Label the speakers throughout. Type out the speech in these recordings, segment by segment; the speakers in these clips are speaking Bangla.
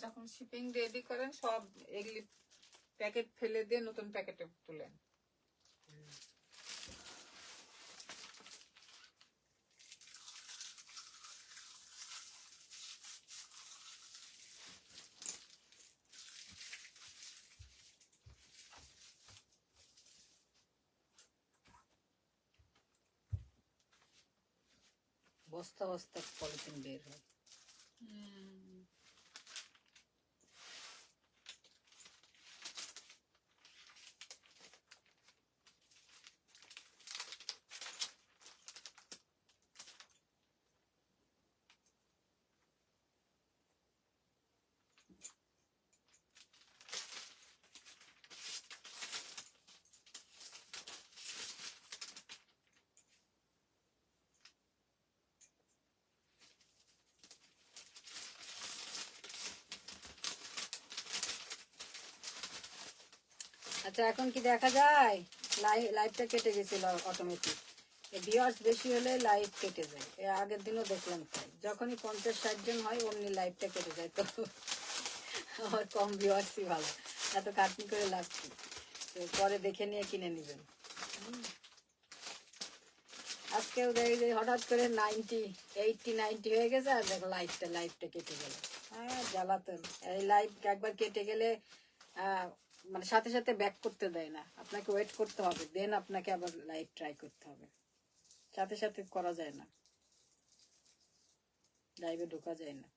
Speaker 1: যখন শিপিং রেডি করেন সব এগুলি প্যাকেট ফেলে দিয়ে নতুন প্যাকেটে তুলেন।
Speaker 2: বস্তা বস্তা পলিথিন বের হয়। আচ্ছা এখন কি দেখা যায়? লাইভটা কেটে গেছিল অটোমেটিক। ভিউয়ার্স বেশি হলে লাইভ কেটে যায়। এর আগের দিনও দেখলাম তাই, যখনই 50-60 জন হয় অমনি লাইভটা কেটে যায়। তো আমার কম ভিউয়ার্সই ভালো, এত কাটনি করে লাভ কি? তো পরে দেখে নিয়ে কিনে নেবেন। আজকেও দেখি যে হঠাৎ করে 80-90 হয়ে গেছে, আর দেখো লাইভটা কেটে গেল। হ্যাঁ জ্বালাতন। এই লাইভ একবার কেটে গেলে মানে সাথে সাথে ব্যাক করতে দেয় না, আপনাকে ওয়েট করতে হবে, দেন আপনাকে আবার লাইভ ট্রাই করতে হবে। সাথে সাথে করা যায় না, লাইভে ঢোকা যায় না।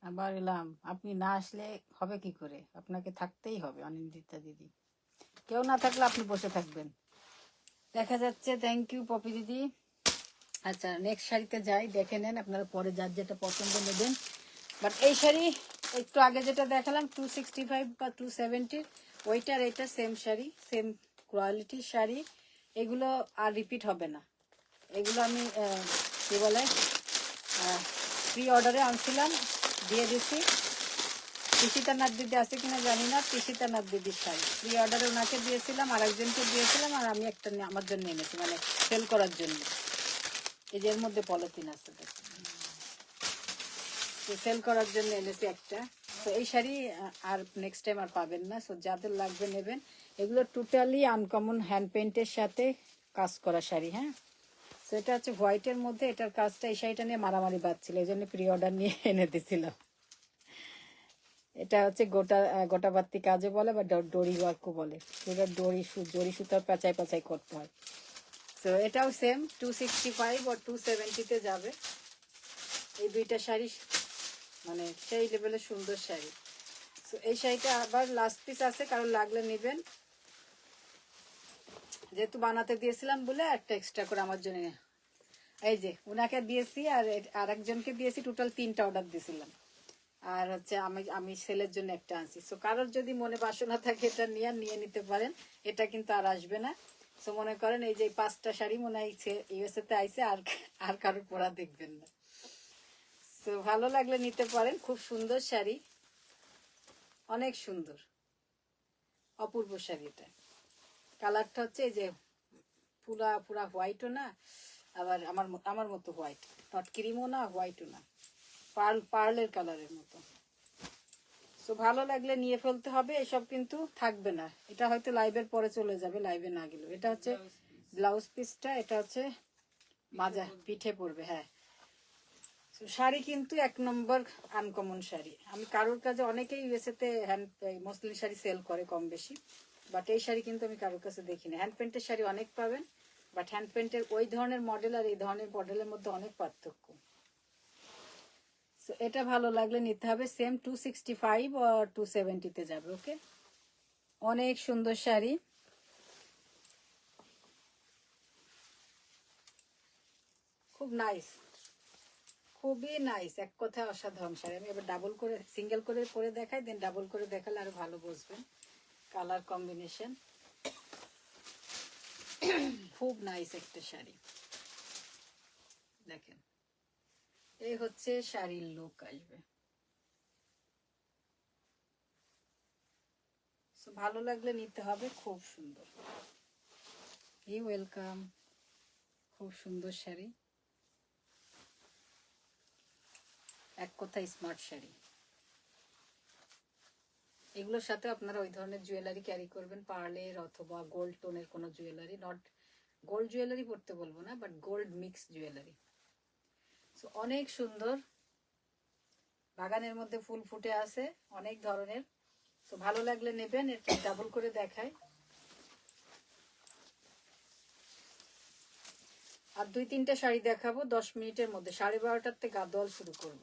Speaker 2: আবার এলাম, আপনি না আসলে হবে কি করে? আপনাকে থাকতেই হবে অনিন্দিতা দিদি, কেউ না থাকলে আপনি বসে থাকবেন। দেখা যাচ্ছে। থ্যাংক ইউ পপি দিদি। আচ্ছা নেক্সট শাড়িতে যাই, দেখে নেন আপনারা পরে যার যেটা পছন্দ নেবেন। বাট এই শাড়ি একটু আগে যেটা দেখালাম 265 বা 270, ওইটার এটা সেম শাড়ি, সেম কোয়ালিটির শাড়ি। এগুলো আর রিপিট হবে না। এগুলো আমি কি বলে প্রি অর্ডারে আনছিলাম, দিয়ে দিচ্ছি। তিশিতানাথ দিদি আছে কিনা জানি না, তিশিতানাথ দিদির শাড়ি প্রি অর্ডারে ওনাকে দিয়েছিলাম, আর একজনকে দিয়েছিলাম, আর আমি একটা আমার জন্য এনেছি, মানে সেল করার জন্য। এই যে এর মধ্যে পলিথিন আছে, সেল করার জন্য এনেছি একটা। তো এই শাড়ি আর নেক্সট টাইম আর পাবেন না। সো যাদের লাগবে নেবেন। এগুলো টোটালি আনকমন হ্যান্ড পেইন্টের সাথে কাজ করা শাড়ি। হ্যাঁ, তো এটা হচ্ছে হোয়াইটের মধ্যে, এটার কাজটা এই শাড়িটা নিয়ে মারামারি বাজছিল, এই জন্য প্রি অর্ডার নিয়ে এনে দিয়েছিলাম। এটা হচ্ছে গোটা বাত্তি কাজে বলে, বা ডরি ওয়ার্কও বলে। পুরো জরি সুতার পেঁচাই পেঁচাই করতে হয়। তো এটাও সেম 265 আর 270-তে যাবে। এই দুইটা শাড়ি মানে সেই লেভেলের সুন্দর শাড়ি। তো এই শাড়িটা আবার লাস্ট পিস আছে, কারণ লাগলে নেবেন। যেহেতু বানাতে দিয়েছিলাম বলে একটা এক্সট্রা করে আমার জন্য, এই যে ওনাকে দিয়েছি, আর একজনকে দিয়েছি, টোটাল 3টা অর্ডার দিয়েছিলাম। আর হচ্ছে আমি সেলের জন্য একটা আনছি। সো কারোর যদি মনে বাসনা থাকে এটা নিয়ে নিতে পারেন, এটা কিন্তু আর আসবে না। সো মনে করেন এই যে 5টা শাড়ি মনে হয় ইউএসএ তে আইছে, আর কারোর পরা দেখবেন না। সো ভালো লাগলে নিতে পারেন, খুব সুন্দর শাড়ি, অনেক সুন্দর, অপূর্ব শাড়ি। এটা কালারটা হচ্ছে এই যে পুরা পুরা হোয়াইটও না, আবার আমার মতো হোয়াইট, নট ক্রিমও না, হোয়াইটও না, পার্লের কালারের মতো। তো ভালো লাগলে নিয়ে ফেলতে হবে, এসব কিন্তু থাকবে না। এটা হয়তো লাইভের পরে চলে যাবে, লাইভে না গেলেও। এটা হচ্ছে ব্লাউজ পিসটা, এটা হচ্ছে মাজা পিঠে পড়বে, হ্যাঁ। তো শাড়ি কিন্তু এক নম্বর আনকমন শাড়ি। আমি কারোর কাছে, অনেকেই ইউএসএ তে মসলিন শাড়ি সেল করে কম বেশি, বাট এই শাড়ি কিন্তু আমি কারোর কাছে দেখিনি। হ্যান্ড পেন্টের শাড়ি অনেক পাবেন, বাট হ্যান্ড পেন্টের ওই ধরনের মডেল আর এই ধরনের মডেলের মধ্যে অনেক পার্থক্য। তো এটা ভালো লাগলে নিতে হবে। সেম 265 আর 270 তে যাবে। ওকে, অনেক সুন্দর শাড়ি, খুব নাইস, খুবই নাইস, এক কথায় অসাধারণ শাড়ি। আমি এবার ডাবল করে, সিঙ্গেল করে পরে দেখাই, দেন ডাবল করে দেখালে আরো ভালো বুঝবেন কালার কম্বিনেশন। খুব নাইস একটা শাড়ি, দেখেন। এই হচ্ছে শাড়ির লুক আসবে। ভালো লাগলে নিতে হবে, খুব সুন্দর। এই ওয়েলকাম, খুব সুন্দর শাড়ি, এক কথায় স্মার্ট শাড়ি। এগুলোর সাথে আপনারা ওই ধরনের জুয়েলারি ক্যারি করবেন, পার্লের অথবা গোল্ড টোনের কোনো জুয়েলারি, নট গোল্ড জুয়েলারি পরতে বলবো না, but gold mix jewellery. So অনেক সুন্দর, বাগানের মধ্যে ফুল ফুটে আছে অনেক ধরনের। তো ভালো লাগলে নেবেন। এটা ডাবল করে দেখায়। আর 2-3টা শাড়ি দেখাবো 10 মিনিটের মধ্যে। 12:30টার থেকে গাদোয়াল শুরু করব,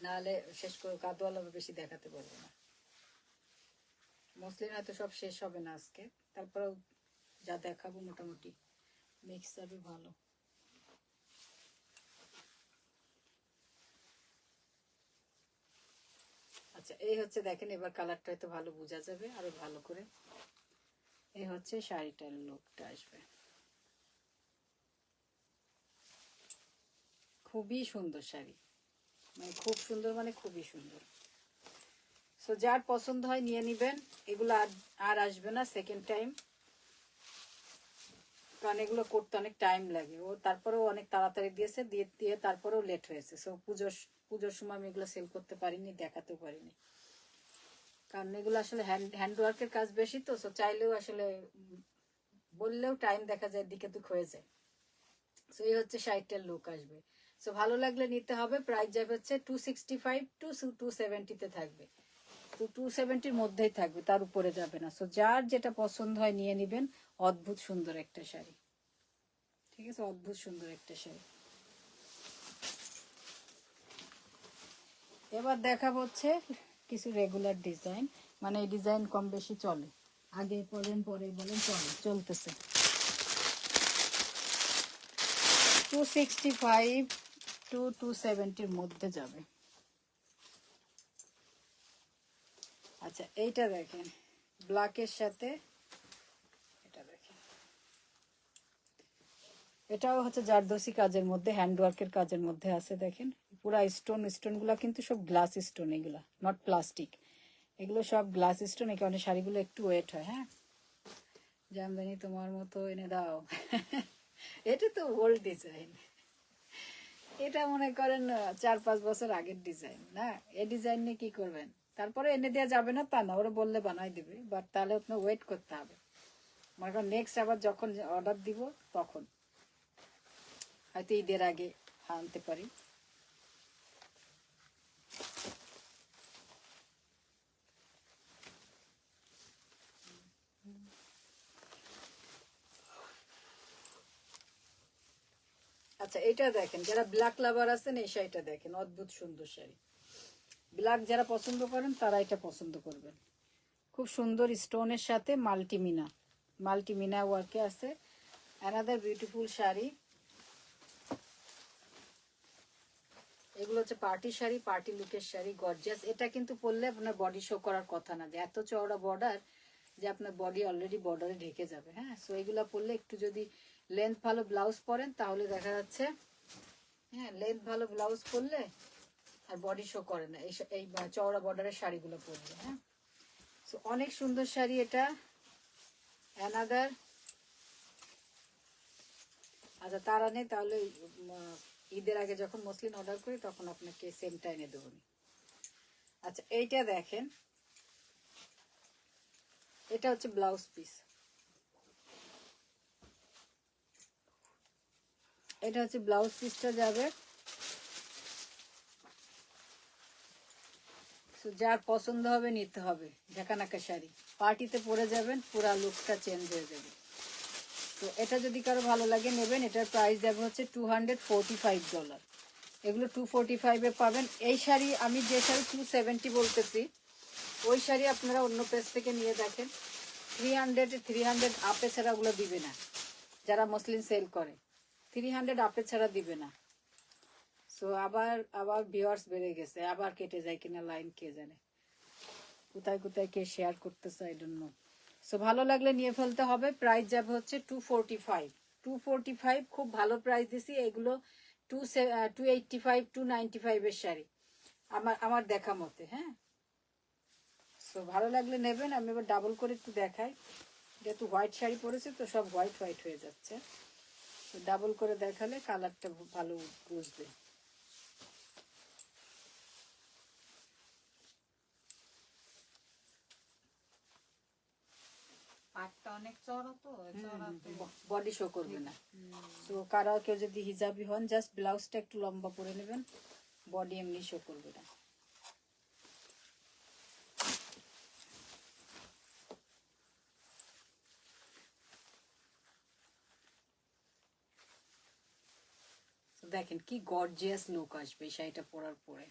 Speaker 2: নাহলে শেষ করে গাদোয়াল আবার বেশি দেখাতে পারবো না। মসলিন হয়তো সব শেষ হবে না আজকে, তারপরেও যা দেখাবো মোটামুটি মিক্স যাবে ভালো। আচ্ছা, এই হচ্ছে দেখেন, এবার কালারটা হয়তো ভালো বোঝা যাবে আরো ভালো করে। এই হচ্ছে শাড়িটার লুকটা আসবে, খুবই সুন্দর শাড়ি, মানে খুব সুন্দর, মানে খুবই সুন্দর। সো যার পছন্দ হয় নিয়ে নিবেন। এগুলো আর আসবে না সেকেন্ড টাইম, কারণ এগুলো করতে অনেক টাইম লাগে। ও তারপরেও অনেক তাড়াতাড়ি দিয়েছে, দিয়ে তারপরেও লেট হয়েছে। সো পুজোর সময় আমি এগুলো সেল করতে পারিনি, দেখাতেও পারিনি, কারণ এগুলো আসলে হ্যান্ড ওয়ার্কের কাজ বেশি। তো সো চাইলেও আসলে বললেও টাইম দেখা যায় দিকে দুঃখ হয়ে যায়। সো এই হচ্ছে 60টার লুক আসবে। সো ভালো লাগলে নিতে হবে। প্রাইস যাবে হচ্ছে 265 টু 270 তে থাকবে। তো 270-র মধ্যেই থাকবে, তার উপরে যাবে না। সো যার যেটা পছন্দ হয় নিয়ে নিবেন। অদ্ভুত সুন্দর একটা শাড়ি, ঠিক আছে, অদ্ভুত সুন্দর একটা শাড়ি। এবার দেখাবো হচ্ছে কিছু রেগুলার ডিজাইন, মানে এই ডিজাইন কম বেশি চলে, আগে বলেন পরে বলেন চলতেছে। 265 টু 270-র মধ্যে যাবে। আচ্ছা, এইটা দেখেন, ব্ল্যাকের সাথে এটা দেখেন, এটাও হচ্ছে জারদোসি কাজের মধ্যে, হ্যান্ডওয়ার্কের কাজের মধ্যে আছে। দেখেন পুরা স্টোন গুলা কিন্তু সব গ্লাস স্টোন, এগুলা নট প্লাস্টিক, এগুলো সব গ্লাস স্টোন। এই কারণে শাড়িগুলো একটু ওয়েট হয়। হ্যাঁ, জামদানি তোমার মতো এনে দাও। এটা তো ওল্ড ডিজাইন, এটা মনে করেন 4-5 বছর আগের ডিজাইন না। এই ডিজাইন নিয়ে কি করবেন? তারপরে এনে দেওয়া যাবে না তা না, ওরা বললে বানাই দেবে, বাট তাহলে আপনার ওয়েট করতে হবে। মনে করেন নেক্সট আবার যখন অর্ডার দিব তখন হয়তো ঈদের আগে আনতে পারি। আচ্ছা, এটা দেখেন, যারা ব্ল্যাক লাভার আছেন এই শাড়িটা দেখেন, অদ্ভুত সুন্দর শাড়ি। ব্ল্যাক যারা পছন্দ করেন তারা এটা পছন্দ করবেন। খুব সুন্দর স্টোনের সাথে মাল্টিমিনা ওয়ার্কে আছে। Another beautiful sari. এগুলো হচ্ছে পার্টি শাড়ি, পার্টি লুকের শাড়ি, গর্জিয়াস। এটা কিন্তু পরলে আপনার বডি শো করার কথা না, যে এত চওড়া বর্ডার যে আপনার বডি অলরেডি বর্ডারে ঢেকে যাবে। হ্যাঁ, সো এগুলো পরলে একটু যদি লেন্থ ভালো ব্লাউজ পরেন তাহলে দেখা যাচ্ছে, হ্যাঁ, লেন্থ ভালো ব্লাউজ পরলে আর বডি শো করে না এই চওড়া বর্ডারের শাড়িগুলো পরলে। হ্যাঁ, সো অনেক সুন্দর শাড়ি এটা, অ্যানাদার। আচ্ছা, তারা নেই তাহলে ঈদের আগে যখন মসলিন অর্ডার করি তখন আপনাকে সেমটা এনে দেবো। আচ্ছা, এইটা দেখেন, এটা হচ্ছে ব্লাউজ পিস। এটা হচ্ছে ব্লাউজ পিসটা যাবে। তো যার পছন্দ হবে নিতে হবে। ঝাঁকানাকা শাড়ি পার্টিতে পরে যাবেন, পুরা লুকটা চেঞ্জ হয়ে যাবে। তো এটা যদি কারো ভালো লাগে নেবেন। এটার প্রাইস যাবে হচ্ছে $245। এগুলো 245-এ পাবেন। এই শাড়ি আমি যে শাড়ি 270 বলতেছি, ওই শাড়ি আপনারা অন্য পেজ থেকে নিয়ে দেখেন 300 আপে ছাড়া ওগুলো দিবে না। যারা মসলিন সেল করে 300 আপে ছাড়া দিবে না। সো আবার ভিউয়ার্স বেড়ে গেছে, আবার কেটে যায় কিনা লাইন কে জানে, কোথায় কোথায় কে শেয়ার করতেছে আই ডোন্ট নো। সো ভালো লাগলে নিয়ে ফেলতে হবে। প্রাইস যাবে হচ্ছে 245। খুব ভালো প্রাইস দিছি। এগুলো 285 295-এর শাড়ি আমার দেখা মতে। হ্যাঁ, সো ভালো লাগলে নেবেন। আমি এবার ডাবল করে একটু দেখাই, যেহেতু হোয়াইট শাড়ি পরেছে তো সব হোয়াইট হোয়াইট হয়ে যাচ্ছে। তো ডাবল করে দেখালে কালারটা ভালো বুঝবে।
Speaker 1: পাটটা অনেক চড়া তো, চড়াতে
Speaker 2: বডি শো করবে না। তো কারা কেউ যদি হিজাবি হন, জাস্ট ব্লাউজটা একটু লম্বা করে নেবেন, বডি এমনি শো করবে না। দেখেন কি গর্জিয়াস লুক আসবে এই শাড়িটা পরার পরে।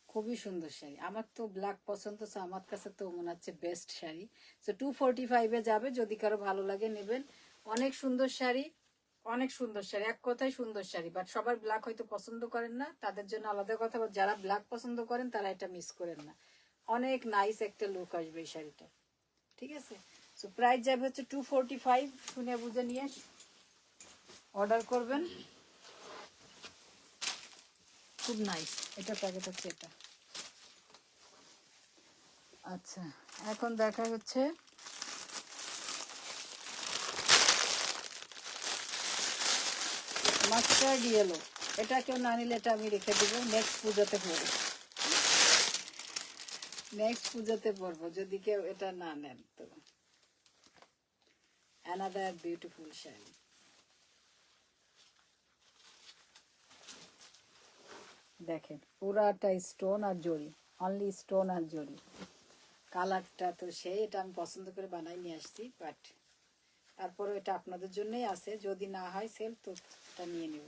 Speaker 2: খুবই সুন্দর শাড়ি। আমার তো ব্ল্যাক পছন্দ, তো আমার কাছে তো মনে হচ্ছে বেস্ট শাড়ি। সো 245-এ যাবে। যদি কারো ভালো লাগে নেবেন। অনেক সুন্দর শাড়ি, অনেক সুন্দর শাড়ি, এক কথায় সুন্দর শাড়ি। বাট সবার ব্ল্যাক হয়তো পছন্দ করেন না, তাদের জন্য আলাদা কথা। যারা ব্ল্যাক পছন্দ করেন তারা এটা মিস করেন না। অনেক নাইস একটা লুক আসবে এই শাড়িটা। ঠিক আছে। সো প্রাইস যাবে হচ্ছে 245। শুনে বুঝে নিয়ে অর্ডার করবেন। খুব নাইস। এটা প্যাকেট হচ্ছে এটা। আচ্ছা, এখন দেখা হচ্ছে মাস্টার্ড ইয়েলো। এটা কেউ না নিলে এটা আমি রেখে দিব, নেক্সট পুজোতে পরবো। নেক্সট পুজোতে পরবো যদি কেউ এটা না নেন তো। Another beautiful sari. দেখেন পুরাটা স্টোন আর জড়ি, অনলি স্টোন আর জড়ি। কালারটা তো সেই, এটা আমি পছন্দ করে বানাই নিয়ে আসছি। বাট তারপরে এটা আপনাদের জন্যই আছে, যদি না হয় সেল তো এটা নিয়ে নেব।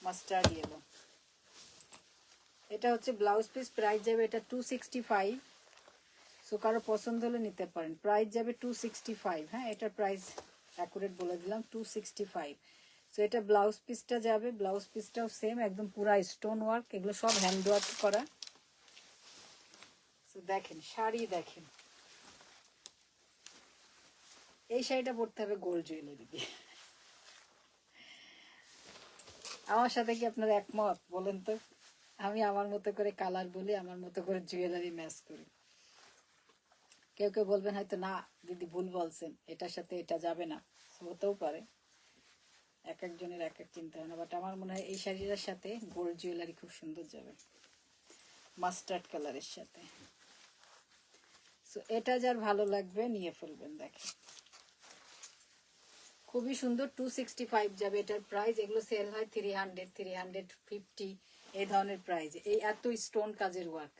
Speaker 2: Mustard yellow. এটা হচ্ছে ব্লাউজ পিস। প্রাইস যাবে এটা 265। সো কারো পছন্দ হলে নিতে পারেন। প্রাইস যাবে 265। হ্যাঁ, এটার প্রাইস অ্যাকুরেট বলে দিলাম 265। সো এটা ব্লাউজ পিসটা যাবে। ব্লাউজ পিসটাও সেম, একদম পুরা স্টোন ওয়ার্ক। এগুলো সব হ্যান্ড ওয়ার্ক করা। সো দেখেন শাড়ি, দেখেন এই শাড়িটা পরতে হবে গোল্ড জুয়েলারি দিয়ে। আমার সাথে কি আপনারা একমত বলেন তো? আমি আমার মতো করে কালার বলি, আমার মতো করে জুয়েলারি ম্যাচ করি। কেউ কেউ বলবেন হয়তো না দিদি ভুল বলছেন, এটার সাথে এটা যাবে না। হতেও পারে, এক একজনের এক এক চিন্তা ভাবনা। বাট আমার মনে হয় এই শাড়িটার সাথে গোল্ড জুয়েলারি খুব সুন্দর যাবে, মাস্টার্ড কালারের সাথে। সো এটা যার ভালো লাগবে নিয়ে ফেলবেন। দেখেন খুবই সুন্দর। 265 যাবে এটার প্রাইস। এগুলো সেল হয় 300 350 এই ধরনের প্রাইস, এই এত স্টোন কাজের ওয়ার্ক।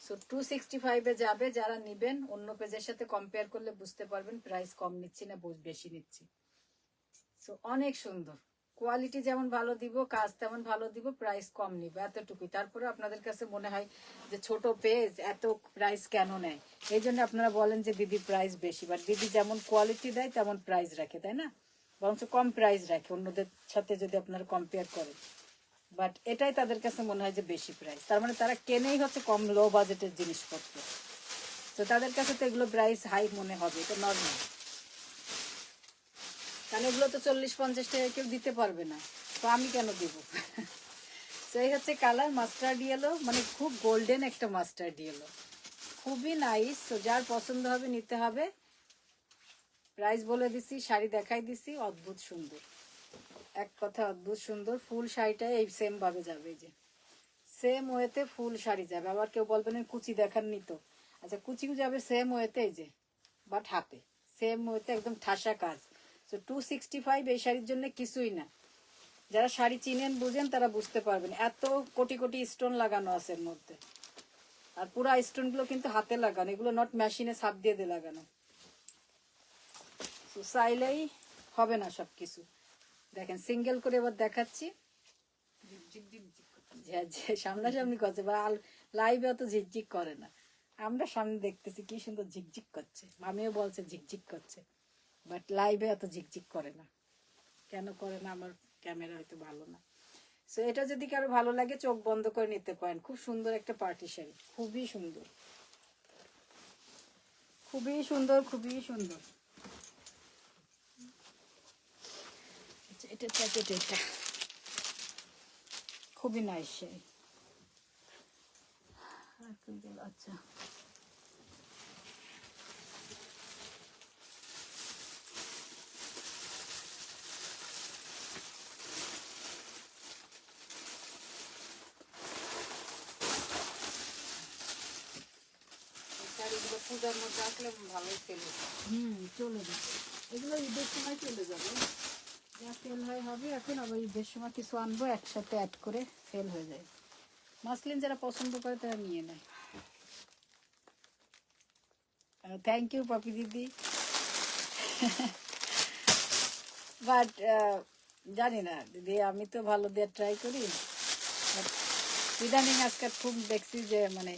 Speaker 2: সো 265-এ যাবে। যারা নিবেন অন্য পেজের সাথে কম্পেয়ার করলে বুঝতে পারবেন প্রাইস কম নিচ্ছি না বেশি নিচ্ছি। সো অনেক সুন্দর কোয়ালিটি, যেমন ভালো দিব কাজ তেমন ভালো দিব, প্রাইস কম নিব, এতটুকুই। তারপরে আপনাদের কাছে মনে হয় যে ছোট পেজ এত প্রাইস কেন নেয়, এই জন্য আপনারা বলেন যে দিদি প্রাইস বেশি। বাট দিদি যেমন কোয়ালিটি দেয় তেমন প্রাইস রাখে, তাই না? বরঞ্চ কম প্রাইস রাখে অন্যদের সাথে যদি আপনারা কম্পেয়ার করেন। বাট এটাই তাদের কাছে মনে হয় যে বেশি প্রাইস। তার মানে তারা কেনেই হচ্ছে কম লো বাজেটের জিনিসপত্র। তো তাদের কাছে তো এগুলো প্রাইস হাই মনে হবে, এটা নর্মাল। কারণ এগুলো তো 40-50 টাকা কেউ দিতে পারবে না, তো আমি কেন দিব? তো এই হচ্ছে কালার মাস্টার্ড ইয়েলো, মানে খুব গোল্ডেন একটা মাস্টার্ড ইয়েলো, খুবই নাইস। তো যার পছন্দ হবে নিতে হবে। প্রাইস বলে দিছি, শাড়ি দেখাই দিছি, অদ্ভুত সুন্দর, এক কথা অদ্ভুত সুন্দর। ফুল শাড়িটা এই সেম ভাবে যাবে, যে সেম ওয়েতে ফুল শাড়ি যাবে। আবার কেউ বলবেন কুচি দেখাননি তো, আচ্ছা কুচিও যাবে সেম ওয়েতে, এই যে বাট হাতে সেম ওয়েতে একদম ঠাসা কাজ। তো 265 এই শাড়ির জন্য কিছুই না। যারা শাড়ি চিনেন বুঝেন তারা বুঝতে পারবেন, এত কোটি কোটি স্টোন লাগানো আছে এর মধ্যে। আর পুরা স্টোন গুলো কিন্তু হাতে লাগানো, এগুলো নট মেশিনে ছাপ দিয়ে দিয়ে লাগানো। চাইলেই হবে না সবকিছু। দেখেন সিঙ্গেল করে এবার দেখাচ্ছি। সামনাসামনি করছে বা লাইভে অত ঝিকঝিক করে না, আমরা সামনে দেখতেছি কি সুন্দর ঝিকঝিক করছে, আমিও বলছে ঝিকঝিক করছে, বাট লাইভে এত ঝিকঝিক করে না। কেন করে না, আমার ক্যামেরা হয়তো ভালো না। সো এটা যদি কারো ভালো লাগে চোখ বন্ধ করে নিতে পারেন। খুব সুন্দর একটা পার্টি শাড়ি, খুবই সুন্দর, খুবই সুন্দর, খুবই সুন্দর। এটা প্যাকেট, এটা খুবই নাইস শাড়ি। আচ্ছা
Speaker 1: শাড়িগুলো পূজার মধ্যে আসলে ভালোই সেল হচ্ছে।
Speaker 2: চলে যাবে, এগুলো ঈদের সময় চলে যাবে, যা সেল হয় হবে। এখন আবার ঈদের সময় কিছু আনবো একসাথে অ্যাড করে সেল হয়ে যায়। মাসলিন যারা পছন্দ করে তারা নিয়ে নেয়। থ্যাংক ইউ পপি দিদি। বাট জানি না দিদি, আমি তো ভালো দিয়ে ট্রাই করি, বাট ইদানিং আজকে খুব দেখছি যে মানে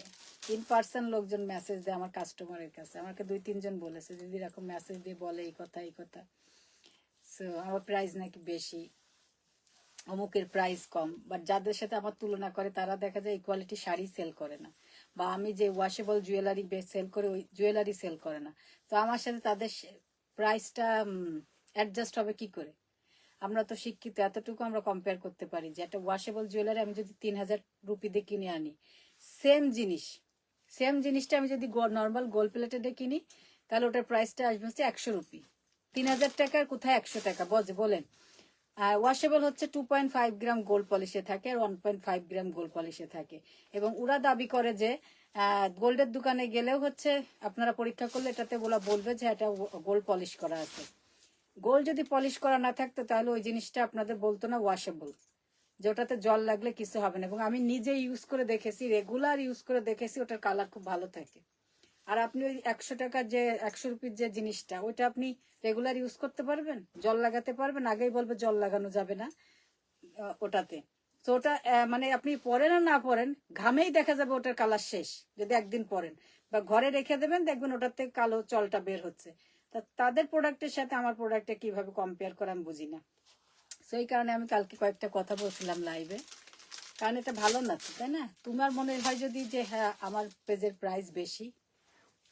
Speaker 2: ইন পার্সন লোকজন মেসেজ দেয় আমার কাস্টমারের কাছে। আমাকে 2-3 জন বলেছে দিদি এরকম মেসেজ দিয়ে বলে এই কথা এই কথা। সো আমার প্রাইস নাকি বেশি, অমুকের প্রাইস কম, বাট যাদের সাথে আমার তুলনা করে তারা দেখা যায় এই কোয়ালিটি শাড়ি সেল করে না, বা আমি যে ওয়াশেবল জুয়েলারি সেল করে ওই জুয়েলারি সেল করে না। তো আমার সাথে তাদের প্রাইসটা অ্যাডজাস্ট হবে কি করে? আমরা তো শিক্ষিত, এতটুকু আমরা কম্পেয়ার করতে পারি যে একটা ওয়াশেবল জুয়েলারি আমি যদি 3000 রুপি দিয়ে কিনে আনি, সেম জিনিসটা আমি যদি নর্মাল গোল্ড প্লেটেডে কিনি, তাহলে ওটার প্রাইসটা আসবে হচ্ছে 100 রুপি। 3000 টাকার কোথায় 100 টাকা বলেন? ওয়াশেবল হচ্ছে 2.5 গ্রাম গোল্ড পলিশে থাকে আর 1.5 গ্রাম গোল্ড পলিশে থাকে। এবং ওরা দাবি করে যে গোল্ডের দোকানে গেলেও হচ্ছে আপনারা পরীক্ষা করলে এটাতে বলবে যে এটা গোল্ড পলিশ করা আছে। গোল্ড যদি পলিশ করা না থাকতো তাহলে ওই জিনিসটা আপনাদের বলতো না ওয়াশেবল, যে ওটাতে জল লাগলে কিছু হবে না। এবং আমি নিজে ইউজ করে দেখেছি, রেগুলার ইউজ করে দেখেছি, ওটার কালার খুব ভালো থাকে। আর আপনি ওই 100 টাকার যে 100 রুপির যে জিনিসটা, ওইটা আপনি রেগুলার ইউজ করতে পারবেন, জল লাগাতে পারবেন? আগেই বলবে জল লাগানো যাবে না ওটাতে। তো ওটা মানে আপনি পরেন আর না পরেন, ঘামেই দেখা যাবে ওটার কালার শেষ যদি একদিন পরেন, বা ঘরে রেখে দেবেন দেখবেন ওটার থেকে কালো জলটা বের হচ্ছে। তাদের প্রোডাক্টের সাথে আমার প্রোডাক্টে কিভাবে কম্পেয়ার করে আমি বুঝি না। সেই কারণে আমি কালকে কয়েকটা কথা বলছিলাম লাইভে, কারণ এটা ভালো না তো, তাই না? তোমার মনে হয় যদি যে হ্যাঁ আমার পেজের প্রাইস বেশি,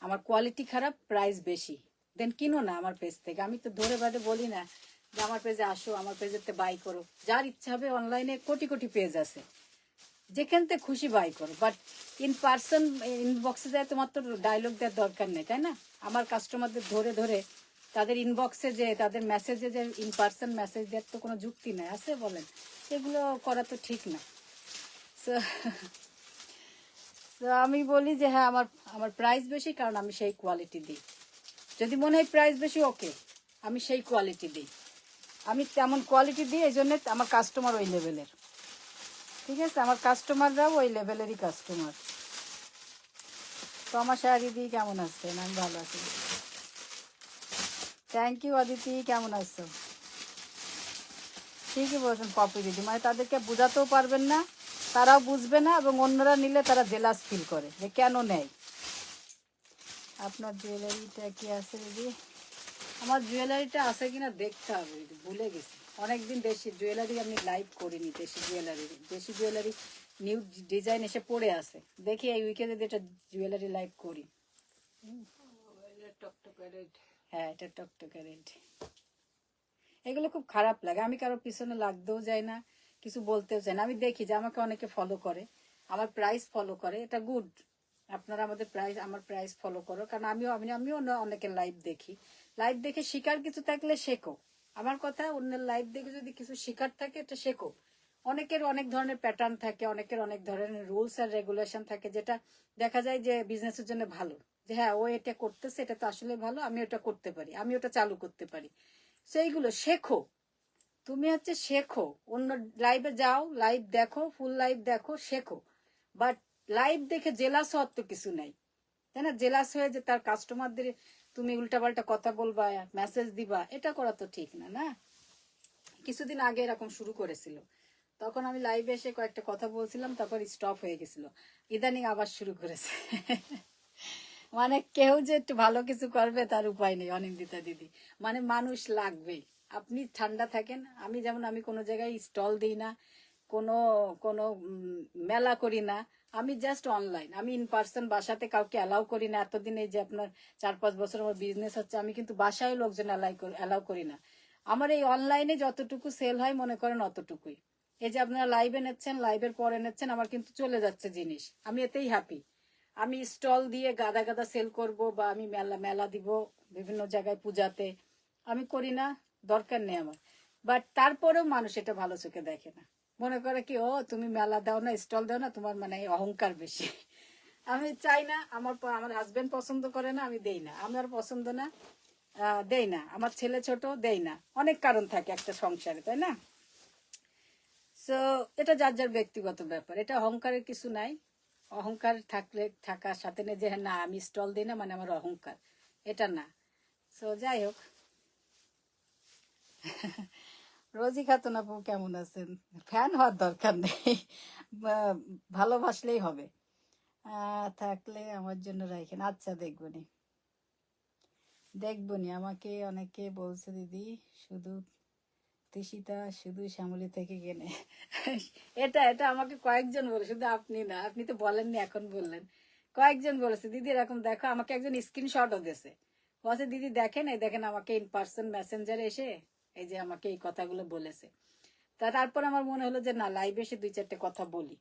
Speaker 2: আমার কোয়ালিটি খারাপ, প্রাইস বেশি, দেন কিনো না আমার পেজ থেকে। আমি তো ধরে বাদে বলি না যে আমার পেজে আসো, আমার পেজেতে বাই করো। যার ইচ্ছা হবে, অনলাইনে কোটি কোটি পেজ আছে, যেখান থেকে খুশি বাই করো। বাট ইন পার্সন ইনবক্সে যায় তোমার তো ডায়লগ দেওয়ার দরকার নেই, তাই না? আমার কাস্টমারদের ধরে ধরে তাদের ইনবক্সে যে তাদের মেসেজে যে ইন পার্সন মেসেজ দেওয়ার তো কোনো যুক্তি নাই, আছে বলেন? এগুলো করা তো ঠিক না। তো আমি বলি যে হ্যাঁ আমার আমার প্রাইস বেশি, কারণ আমি সেই কোয়ালিটি দিই। যদি মনে হয় প্রাইস বেশি, ওকে, আমি সেই কোয়ালিটি দিই। আমি তেমন কোয়ালিটি দিই, এই জন্য আমার কাস্টমার ওই লেভেলের। ঠিক আছে, আমার কাস্টমাররাও ওই লেভেলেরই কাস্টমার। তো আমার শাড়ি দিয়ে কেমন আছেন? আমি ভালো আছি, থ্যাংক ইউ। অদিতি কেমন আছো? ঠিকই বলছেন পপি দিদি, মানে তাদেরকে বোঝাতেও পারবেন না, তারাও বুঝবে না, এবং অন্যরা নিলে তারা জেলাস ফিল করে যে কেন নেয়। আপনার জুয়েলারিটা কি আছে দিদি? আমার জুয়েলারিটা আছে কিনা দেখতে হবে, ভুলে গেছি অনেকদিন। দেশি জুয়েলারি আমি লাইভ করিনি, দেশি জুয়েলারি নিউ ডিজাইন এসে পড়ে আছে, দেখি এই উইকে যদি এটা জুয়েলারি লাইভ করি। হ্যাঁ, এটা টকটকে রেড। এগুলো খুব খারাপ লাগে, আমি কারোর পিছনে লাগতেও যাই না, কিছু বলতেও চাই না। আমি দেখি যে আমাকে অনেকে ফলো করে, আমার প্রাইস ফলো করে, এটা গুড। আপনারা আমার প্রাইস ফলো করো, কারণ আমিও অনেকের লাইভ দেখি। লাইভ দেখে শিকার কিছু থাকলে শেখো। আমার কথা, অন্যের লাইভ দেখে যদি কিছু শিকার থাকে এটা শেখো। অনেকের অনেক ধরনের প্যাটার্ন থাকে, অনেকের অনেক ধরনের রুলস আর রেগুলেশন থাকে, যেটা দেখা যায় যে বিজনেসের জন্য ভালো, যে হ্যাঁ ও এটা করতেছে, এটা তো আসলে ভালো, আমি ওটা করতে পারি, আমি ওটা চালু করতে পারি। সেইগুলো শেখো, তুমি হচ্ছে শেখো, অন্য লাইভে যাও, লাইভ দেখো, ফুল লাইভ দেখো, শেখো। বাট লাইভ দেখে জেলাস হওয়ার তো কিছু নাই, তাই না? জেলাস হয়ে যে তার কাস্টমারদের তুমি উল্টাপাল্টা কথা বলবা, মেসেজ দিবা, এটা করা তো ঠিক না, না? কিছুদিন আগে এরকম শুরু করেছিল, তখন আমি লাইভে এসে কয়েকটা কথা বলছিলাম, তারপর স্টপ হয়ে গেছিল। ইদানিং আবার শুরু করেছে। মানে কেউ যে একটু ভালো কিছু করবে তার উপায় নেই অনিন্দিতা দিদি, মানে মানুষ লাগবে। আপনি ঠান্ডা থাকেন। আমি যেমন, আমি কোনো জায়গায় স্টল দিই না, কোনো কোনো মেলা করি না, আমি জাস্ট অনলাইন, আমি ইন পার্সন বাসাতে কাউকে অ্যালাউ করি না। এতদিন এই যে আপনার 4-5 বছর আমার বিজনেস হচ্ছে, আমি কিন্তু বাসায় লোকজন অ্যালাউ করি না। আমার এই অনলাইনে যতটুকু সেল হয় মনে করেন অতটুকুই। এই যে আপনারা লাইভে নিচ্ছেন, লাইভের পরে নিচ্ছেন, আমার কিন্তু চলে যাচ্ছে জিনিস, আমি এতেই হ্যাপি। আমি স্টল দিয়ে গাদা গাদা সেল করব, বা আমি মেলা মেলা দিব বিভিন্ন জায়গায় পূজাতে, আমি করি না, দরকার নেই আমার। বাট তারপরেও মানুষ এটা ভালো চোখে দেখে না, মনে করে কি, ও তুমি মেলা দাও না, স্টল দাও না, তোমার মানে অহংকার বেশি। আমি চাই না, আমার হাজবেন্ড পছন্দ করে না, আমি দেই না, আমার পছন্দ না, দেই না, আমার ছেলে ছোট, দেই না, অনেক কারণ থাকে একটা সংসারে, তাই না? সো এটা যার যার ব্যক্তিগত ব্যাপার, এটা অহংকারের কিছু নাই। অহংকার থাকলে থাকার সাথে নেই যে হ্যাঁ, না আমি স্টল দিই না মানে আমার অহংকার, এটা না। সো যাই হোক। রোজি খাতুন আপু কেমন আছেন? ফ্যান হওয়ার দরকার নেই, ভালোবাসলেই হবে। থাকলে আমার জন্য রাখেন, আচ্ছা দেখবনি, দেখবনি। আমাকে অনেকে বলছে দিদি শুধু তৃষিতা শুধু শ্যামলী থেকে কেনে। এটা এটা আমাকে কয়েকজন বলে, শুধু আপনি না, আপনি তো বলেননি, এখন বললেন। কয়েকজন বলেছে দিদি এরকম দেখো, আমাকে একজন স্ক্রিনশটও দিয়েছে, বলছে দিদি দেখেন, এই দেখেন আমাকে ইন পার্সন মেসেঞ্জারে এসে এই যে আমাকে এই কথাগুলো বলেছে। তারপর আমার মনে হলো যে না, লাইভে এসে 2-4টে কথা বলি।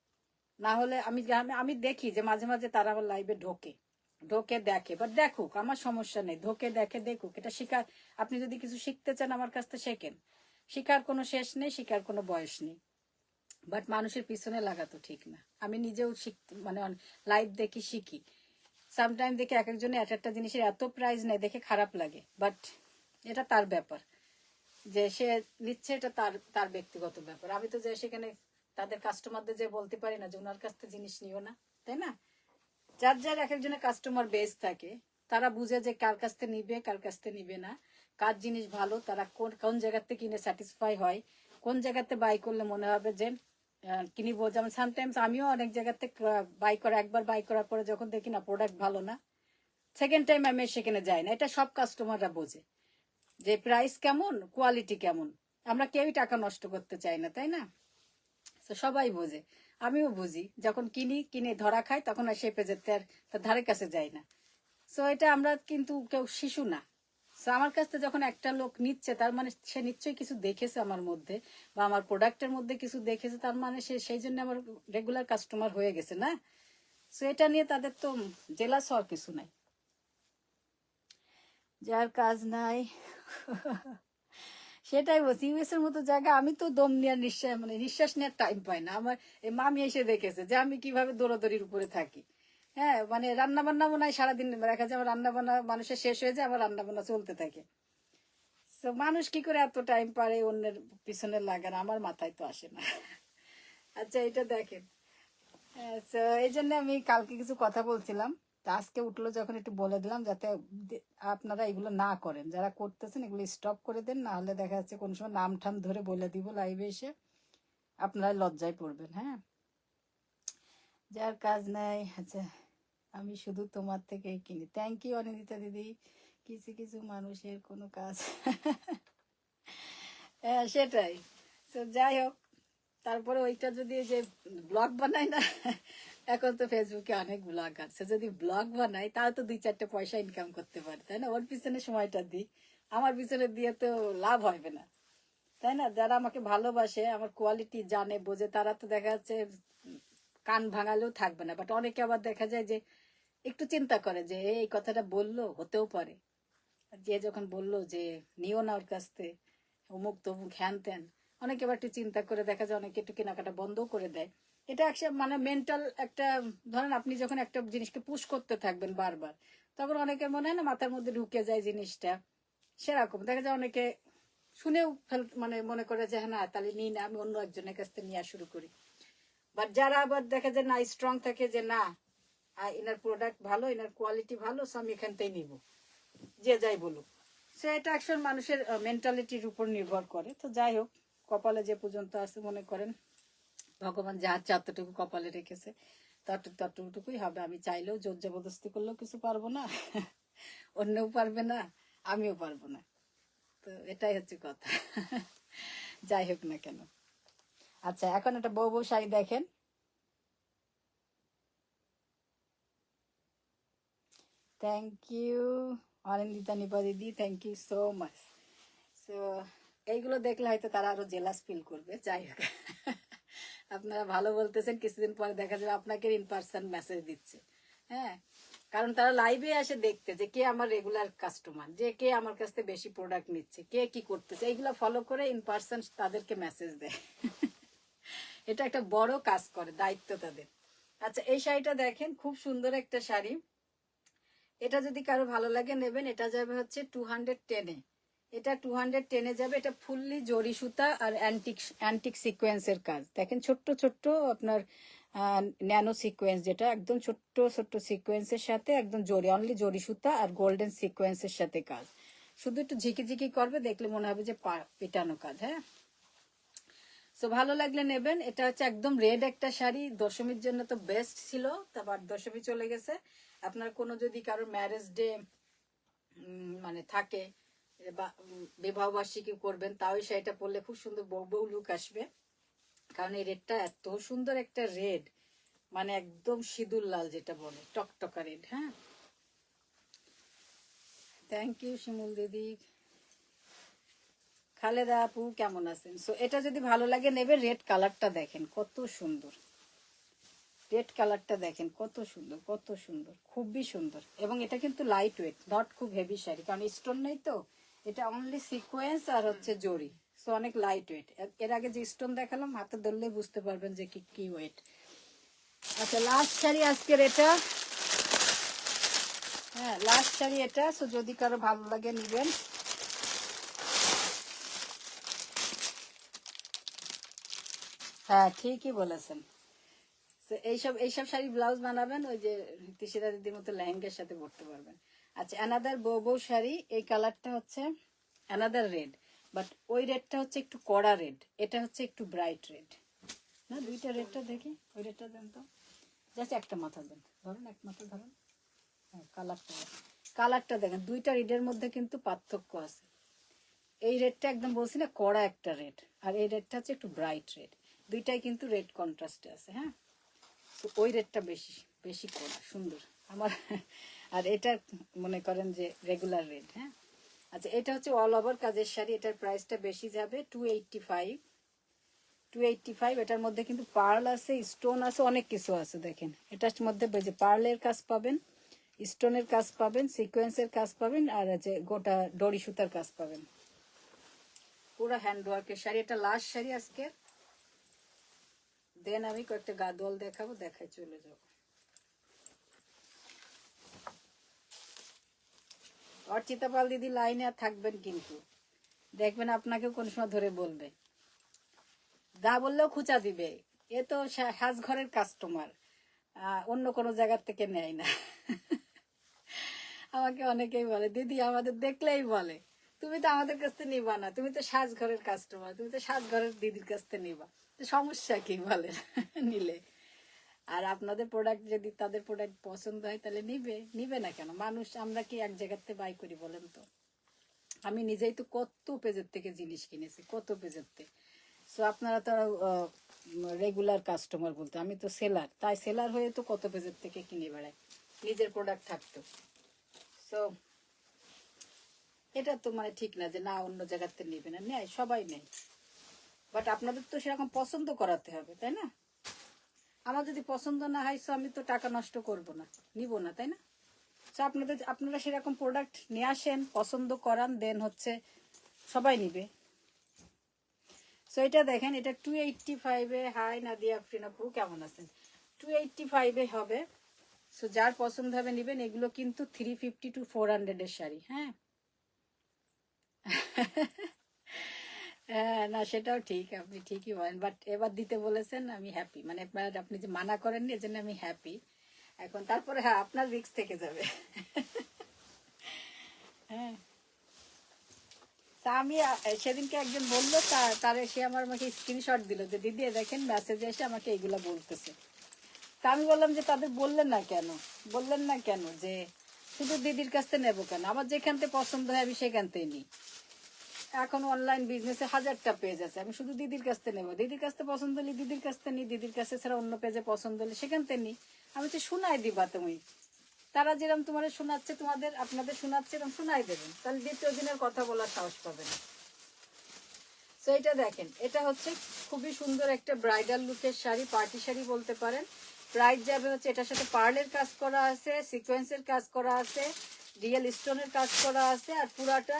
Speaker 2: না হলে আমি আমি দেখি যে মাঝে মাঝে তারা আবার লাইভে ঢোকে, ঢোকে দেখে, বাট দেখুক, আমার সমস্যা নেই, ঢোকে দেখে দেখুক, এটা শিকার। আপনি যদি কিছু শিখতে চান আমার কাছ থেকে শেখেন, শিকার কোনো শেষ নেই, শিকার কোনো বয়স নেই। বাট মানুষের পিছনে লাগা তো ঠিক না। আমি নিজেও শিখতে মানে লাইভ দেখি, শিখি। সামটাইম দেখে এক একজনে একটা জিনিসের এত প্রাইস নেই, দেখে খারাপ লাগে, বাট এটা তার ব্যাপার, যে সে নিচ্ছে, এটা তার তার ব্যক্তিগত ব্যাপার। আমি তো যে সেখানে তাদের কাস্টমারদের যে বলতে পারি না যে ওনার কাছ থেকে জিনিস নিও না, তাই না? যার যার এক একজনের কাস্টমার বেস থাকে, তারা বুঝে যে কার কাছ থেকে নিবে, কার কাছ থেকে নিবে না, কার জিনিস ভালো, তারা কোন কোন জায়গাতে কিনে স্যাটিসফাই হয়, কোন জায়গাতে বাই করলে মনে হবে যে কিনিবো। যেমন সামটাইমস আমিও অনেক জায়গাতে বাই করা, একবার বাই করার পরে যখন দেখি না প্রোডাক্ট ভালো না, সেকেন্ড টাইম আমি সেখানে যাই না। এটা সব কাস্টমাররা বোঝে যে প্রাইস কেমন, কোয়ালিটি কেমন। আমরা কেউই টাকা নষ্ট করতে চাই না, তাই না? তো সবাই বোঝে, আমিও বুঝি। যখন কিনে ধরা খাই, তখন আর সে পেজের তার ধারে কাছে যাই না। সো এটা আমরা কিন্তু কেউ শিশু না। সো আমার কাছ থেকে যখন একটা লোক নিচ্ছে, তার মানে সে নিশ্চয়ই কিছু দেখেছে আমার মধ্যে, বা আমার প্রোডাক্টের মধ্যে কিছু দেখেছে, তার মানে সে সেই জন্য আমার রেগুলার কাস্টমার হয়ে গেছে, না? সো এটা নিয়ে তাদের তো জেলাস হওয়ার কিছু নাই। যার কাজ নাই সেটাই বলছি, ইউএস এর মতো জায়গা আমি তো দম নেওয়ার নিঃশ্বাস নেওয়ার টাইম পাই না। আমার এই মামি এসে দেখেছে যে আমি কিভাবে দৌড়াদৌড়ির উপরে থাকি। হ্যাঁ, মানে রান্না বান্না মনে হয় সারাদিন দেখা যায় আমার রান্না বান্না মানুষের শেষ হয়ে যায়, আমার রান্না বান্না চলতে থাকে। তো মানুষ কি করে এত টাইম পারে অন্যের পিছনে লাগান, আমার মাথায় তো আসে না। আচ্ছা এটা দেখেন, এই জন্য আমি কালকে কিছু কথা বলছিলাম, তা আজকে উঠলো যখন একটু বলে দিলাম, যাতে আপনারা এগুলো না করেন, যারা করতেছেন এগুলো স্টপ করে দেন, না হলে দেখা যাচ্ছে কোন সময় নাম ঠাম ধরে বলে দিব লাইভে এসে, আপনারা লজ্জায় পড়বেন। হ্যাঁ, যার কাজ নাই। আচ্ছা, আমি শুধু তোমার থেকেই কিনি। থ্যাংক ইউ অনিন্দিতা দিদি। কিছু কিছু মানুষের কোনো কাজ হ্যাঁ সেটাই। তো যাই হোক, তারপরে ওইটা যদি যে ব্লগ বানাই না, এখন তো ফেসবুকে অনেক ব্লগ আছে, যদি ব্লগ বানাই তাও তো 2-4টে পয়সা ইনকাম করতে পারে, তাই না? ওর পিছনে সময়টা দিই, আমার পিছনে দিয়ে তো লাভ হবে না, তাই না? যারা আমাকে ভালোবাসে, আমার কোয়ালিটি জানে, বোঝে, তারা তো দেখা যাচ্ছে কান ভাঙালেও থাকবে না। বাট অনেকে আবার দেখা যায় যে একটু চিন্তা করে যে এই কথাটা বললো, হতেও পারে। যে যখন বললো যে নিও না ওর কাছ থেকে, অমুক তমুক হ্যান ত্যান, অনেকে আবার একটু চিন্তা করে দেখা যায় অনেকে একটু কেনাকাটা বন্ধও করে দেয়। এটা একটা মানে মেন্টাল একটা, ধরেন আপনি যখন একটা জিনিসকে পুশ করতে থাকবেন বারবার, তখন অনেকের মনে হয় না মাথার মধ্যে ঢুকে যায় জিনিসটা, সেরকম দেখা যায় অনেকে শুনেও মানে মনে করে যে হ্যাঁ না তাহলে নিই না, আমি অন্য একজনের কাছ থেকে নেওয়া শুরু করি। বাট যারা আবার দেখে যে না স্ট্রং থাকে যে না এনার প্রোডাক্ট ভালো, এনার কোয়ালিটি ভালো, সো আমি এখান থেকে নিব, যে যাই বলুক। সো এটা একজন মানুষের মেন্টালিটির উপর নির্ভর করে। তো যাই হোক, কপালে যে পর্যন্ত আছে মনে করেন ভগবান যার যতটুকু কপালে রেখেছে ততটুকুই হবে। আমি চাইলেও জোর জবরদস্তি করলেও কিছু পারবো না, অন্যও পারবে না, আমিও পারবো না। তো এটাই হচ্ছে কথা। যাই হোক না কেন। আচ্ছা, এখন একটা বউ বউ শাড়ি দেখেন। থ্যাংক ইউ অনিন্দিতা নিপা দিদি, thank you so much. So এইগুলো দেখলে হয়তো তারা আরো জেলাস ফিল করবে। যাই হোক, আপনারা ভালো বলতেছেন, কিছুদিন পরে দেখা যাবে আপনাকে ইন পার্সন মেসেজ দিচ্ছে। হ্যাঁ, কারণ তারা লাইভে আসে দেখতে যে কে আমার রেগুলার কাস্টমার, যে কে আমার কাছ থেকে বেশি প্রোডাক্ট নিচ্ছে, কে কি করতেছে, এইগুলো ফলো করে ইন পার্সন তাদেরকে মেসেজ দেয়। এটা একটা বড় কাজ করে, দায়িত্ব তাদের। আচ্ছা, এই শাড়িটা দেখেন, খুব সুন্দর একটা শাড়ি। এটা যদি কারো ভালো লাগে নেবেন। এটা যাবে হচ্ছে 210-এ। এটা 210-এ যাবে। এটা ফুললি জরি সুতা আর অ্যান্টিক সিকোয়েন্সের কাজ। দেখেন ছোট্ট ছোট্ট আপনার ন্যানো সিকোয়েন্স, যেটা একদম ছোট্ট ছোট্ট সিকোয়েন্সের সাথে একদম জরি, অনলি জরি সুতা আর গোল্ডেন সিকোয়েন্সের সাথে কাজ। শুধু একটু ঝিকি ঝিকি করবে, দেখলে মনে হবে যে পেটানো কাজ। হ্যাঁ, সো ভালো লাগলে নেবেন। এটা হচ্ছে একদম রেড একটা শাড়ি, দশমীর জন্য তো বেস্ট ছিল। তারপর দশমী চলে গেছে, আপনার কোনো যদি কারোর ম্যারেজ ডে মানে থাকে বা বিবাহ বার্ষিকী করবেন, তাও এই শাড়িটা পরলে খুব সুন্দর বউ বউ লুক আসবে। কারণ এই রেডটা এত সুন্দর একটা রেড, মানে একদম সিঁদুর লাল যেটা বলে, টকটকা রেড। হ্যাঁ, থ্যাংক ইউ শিমুল দিদি। খালেদা আপু কেমন আছেন? সো এটা যদি ভালো লাগে নেবে। রেড কালারটা দেখেন কত সুন্দর, রেড কালারটা দেখেন কত সুন্দর, কত সুন্দর, খুবই সুন্দর। এবং এটা কিন্তু লাইট ওয়েট, নট খুব হেভি শাড়ি, কারণ স্টোন নেই তো। এটা অনলি সিকোয়েন্স আর হচ্ছে জরি, সো অনেক লাইট ওয়েট। এর আগে যে স্টোন দেখালাম, হাতে ধরলে বুঝতে পারবেন যে কি কি ওয়েট। আচ্ছা, লাস্ট শাড়ি আজকের এটা। হ্যাঁ, লাস্ট শাড়ি এটা। সো যদি কারো ভালো লাগে নিবেন। হ্যাঁ, ঠিকই বলেছেন। এইসব এইসব শাড়ি ব্লাউজ বানাবেন, ওই যে তিশিরা দিদির মতো লেহেঙ্গার সাথে পরতে পারবেন। আচ্ছা, অ্যানাদার বউ বউ শাড়ি। এই কালারটা হচ্ছে অ্যানাদার রেড, বাট ওই রেডটা হচ্ছে একটু কড়া রেড, এটা হচ্ছে একটু ব্রাইট রেড। না, দুইটা রেডটা দেখি। ওই রেডটা দেন তো, জাস্ট একটা মাথা দেন, ধরুন এক মাথা ধরুন। হ্যাঁ, কালারটা কালারটা দেখেন, দুইটা রেডের মধ্যে কিন্তু পার্থক্য আছে। এই রেডটা একদম বলছি না কড়া একটা রেড, আর এই রেডটা হচ্ছে একটু ব্রাইট রেড। দুইটাই কিন্তু রেড কন্ট্রাস্টে আছে। হ্যাঁ, তো ওই রেটটা বেশি বেশি করা সুন্দর আমার। আর এটা মনে করেন যে রেগুলার রেট। হ্যাঁ, আচ্ছা, এটা হচ্ছে অল ওভার কাজের শাড়ি। এটার প্রাইসটা বেশি যাবে 285। 285। এটার মধ্যে কিন্তু পার্ল আছে, স্টোন আছে, অনেক কিছু আছে। দেখেন এটার মধ্যে যে পার্লের কাজ পাবেন, স্টোনের কাজ পাবেন, সিকোয়েন্সের কাজ পাবেন, আর যে গোটা ডরি সুতার কাজ পাবেন। পুরো হ্যান্ড ওয়ার্কের শাড়ি। এটা লাস্ট শাড়ি আজকে। দেন আমি কয়েকটা গাদোয়াল দেখাবো, দেখাই চলে যাবো। অর্চিতা পাল দিদি লাইনে আর থাকবেন, কিন্তু দেখবেন আপনাকেও কোন সময় ধরে বলবে, দা বললেও খুঁচা দিবে। এ তো সাজ ঘরের কাস্টমার, অন্য কোনো জায়গার থেকে নেয় না। আমাকে অনেকেই বলে, দিদি আমাদের দেখলেই বলে তুমি তো আমাদের কাছ থেকে নিবা না, তুমি তো সাজ ঘরের কাস্টমার, তুমি তো সাজ ঘরের দিদির কাছ থেকে নিবা, তো সমস্যা কি বলে নিলে। আর আপনাদের প্রোডাক্ট যদি তাদের প্রোডাক্ট পছন্দ হয় তাহলে নিবে, নিবে না কেন? মানুষ আমরা কি এক জায়গাতে বাই করি বলেন তো? আমি নিজেই তো কত পেজের থেকে জিনিস কিনেছি, কত পেজের থেকে। সো আপনারা তো রেগুলার কাস্টমার বলতে, আমি তো সেলার, তাই সেলার হয়ে তো কত পেজের থেকে কিনে বেড়াই, নিজের প্রোডাক্ট থাকতো। সো এটা তো মানে ঠিক না যে না অন্য জায়গার থেকে নেবে না, নেয়, সবাই নেয়। বাট আপনাদের তো সেরকম পছন্দ করাতে হবে, তাই না? আমার যদি পছন্দ না হয়, সো আমি তো টাকা নষ্ট করব না, নিব না, তাই না? সো আপনারা সেরকম প্রোডাক্ট নিয়ে আসেন, পছন্দ করান, দেন হচ্ছে সবাই নিবে। সো এটা দেখেন, এটা 285-এ। হাই নাদিয়া আফরিন আপু, কেমন আছেন? 285-এ হবে। সো যার পছন্দ হবে নিবেন। এগুলো কিন্তু 350 to 400 এর শাড়ি। হ্যাঁ, হ্যাঁ, না সেটাও ঠিক, আপনি ঠিকই বলেন, বাট এবার দিতে বলেছেন, আমি হ্যাপি, মানে আপনি যে মানা করেননি এজন্য আমি হ্যাপি। এখন তারপরে হ্যাঁ আপনার রিস্ক থেকে যাবে। হ্যাঁ, তা আমি সেদিনকে একজন বললো, তার সে আমাকে স্ক্রিনশট দিল যে দিদি দেখেন মেসেজে এসে আমাকে এগুলা বলতেছে। তা আমি বললাম যে তাদের বললেন না কেন যে শুধু দিদির কাছ থেকে নেবো কেন, আমার যেখান থেকে পছন্দ হয় আমি সেখান থেকে নিই। এখন অনলাইন বিজনেসে হাজারটা পেজ আছে, আমি শুধু দিদির কাছ থেকে নেবো, দিদির কাছ থেকে পছন্দ হলে দিদির কাছ থেকে নিই, দিদির কাছে ছাড়া অন্য পেজে পছন্দ হলে সেখান থেকে নিই। আমি তো শোনাই দিবা তুমি, তারা যেরকম তোমার শোনাচ্ছে, আপনাদের শোনাচ্ছে এরকম শোনাই দেবেন, তাহলে দ্বিতীয় দিনের কথা বলার সাহস পাবে না। তো এটা দেখেন, এটা হচ্ছে খুবই সুন্দর একটা ব্রাইডাল লুকের শাড়ি, পার্টি শাড়ি বলতে পারেন। প্রাইস যাবে হচ্ছে, এটার সাথে পার্লের কাজ করা আছে, সিকোয়েন্সের কাজ করা আছে, রিয়েল স্টোনের কাজ করা আছে, আর পুরাটা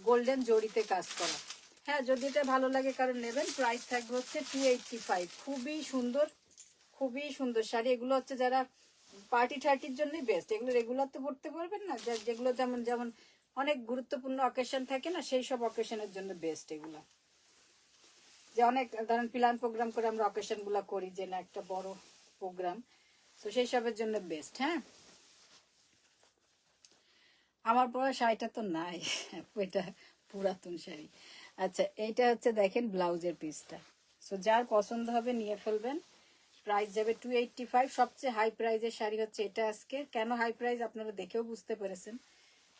Speaker 2: গোল্ডেন জড়িতে কাজ করা। হ্যাঁ, যদি এটা ভালো লাগে কারণ নেবেন, প্রাইস থাকবে হচ্ছে 285। খুবই সুন্দর, খুবই সুন্দর শাড়ি এগুলো হচ্ছে, যারা পার্টি ঠার্টির জন্যই বেস্ট। এগুলো রেগুলার তো পড়তে পারবেন না, যেগুলো যেমন যেমন অনেক গুরুত্বপূর্ণ অকেশন থাকে না, সেই সব অকেশনের জন্য বেস্ট এগুলো। যে অনেক ধরেন প্ল্যান প্রোগ্রাম করে আমরা অকেশন গুলা করি, যে না একটা বড় প্রোগ্রাম, তো সেই সবের জন্য বেস্ট। হ্যাঁ, আমার পরা শাড়িটা তো নাই, এটা পুরাতন শাড়ি। আচ্ছা, এইটা হচ্ছে দেখেন ব্লাউজের পিসটা। সো যার পছন্দ হবে নিয়ে ফেলবেন। প্রাইস যাবে 285। সবচেয়ে হাই প্রাইজের শাড়ি হচ্ছে এটা আজকে। কেন হাই প্রাইস আপনারা দেখেও বুঝতে পেরেছেন,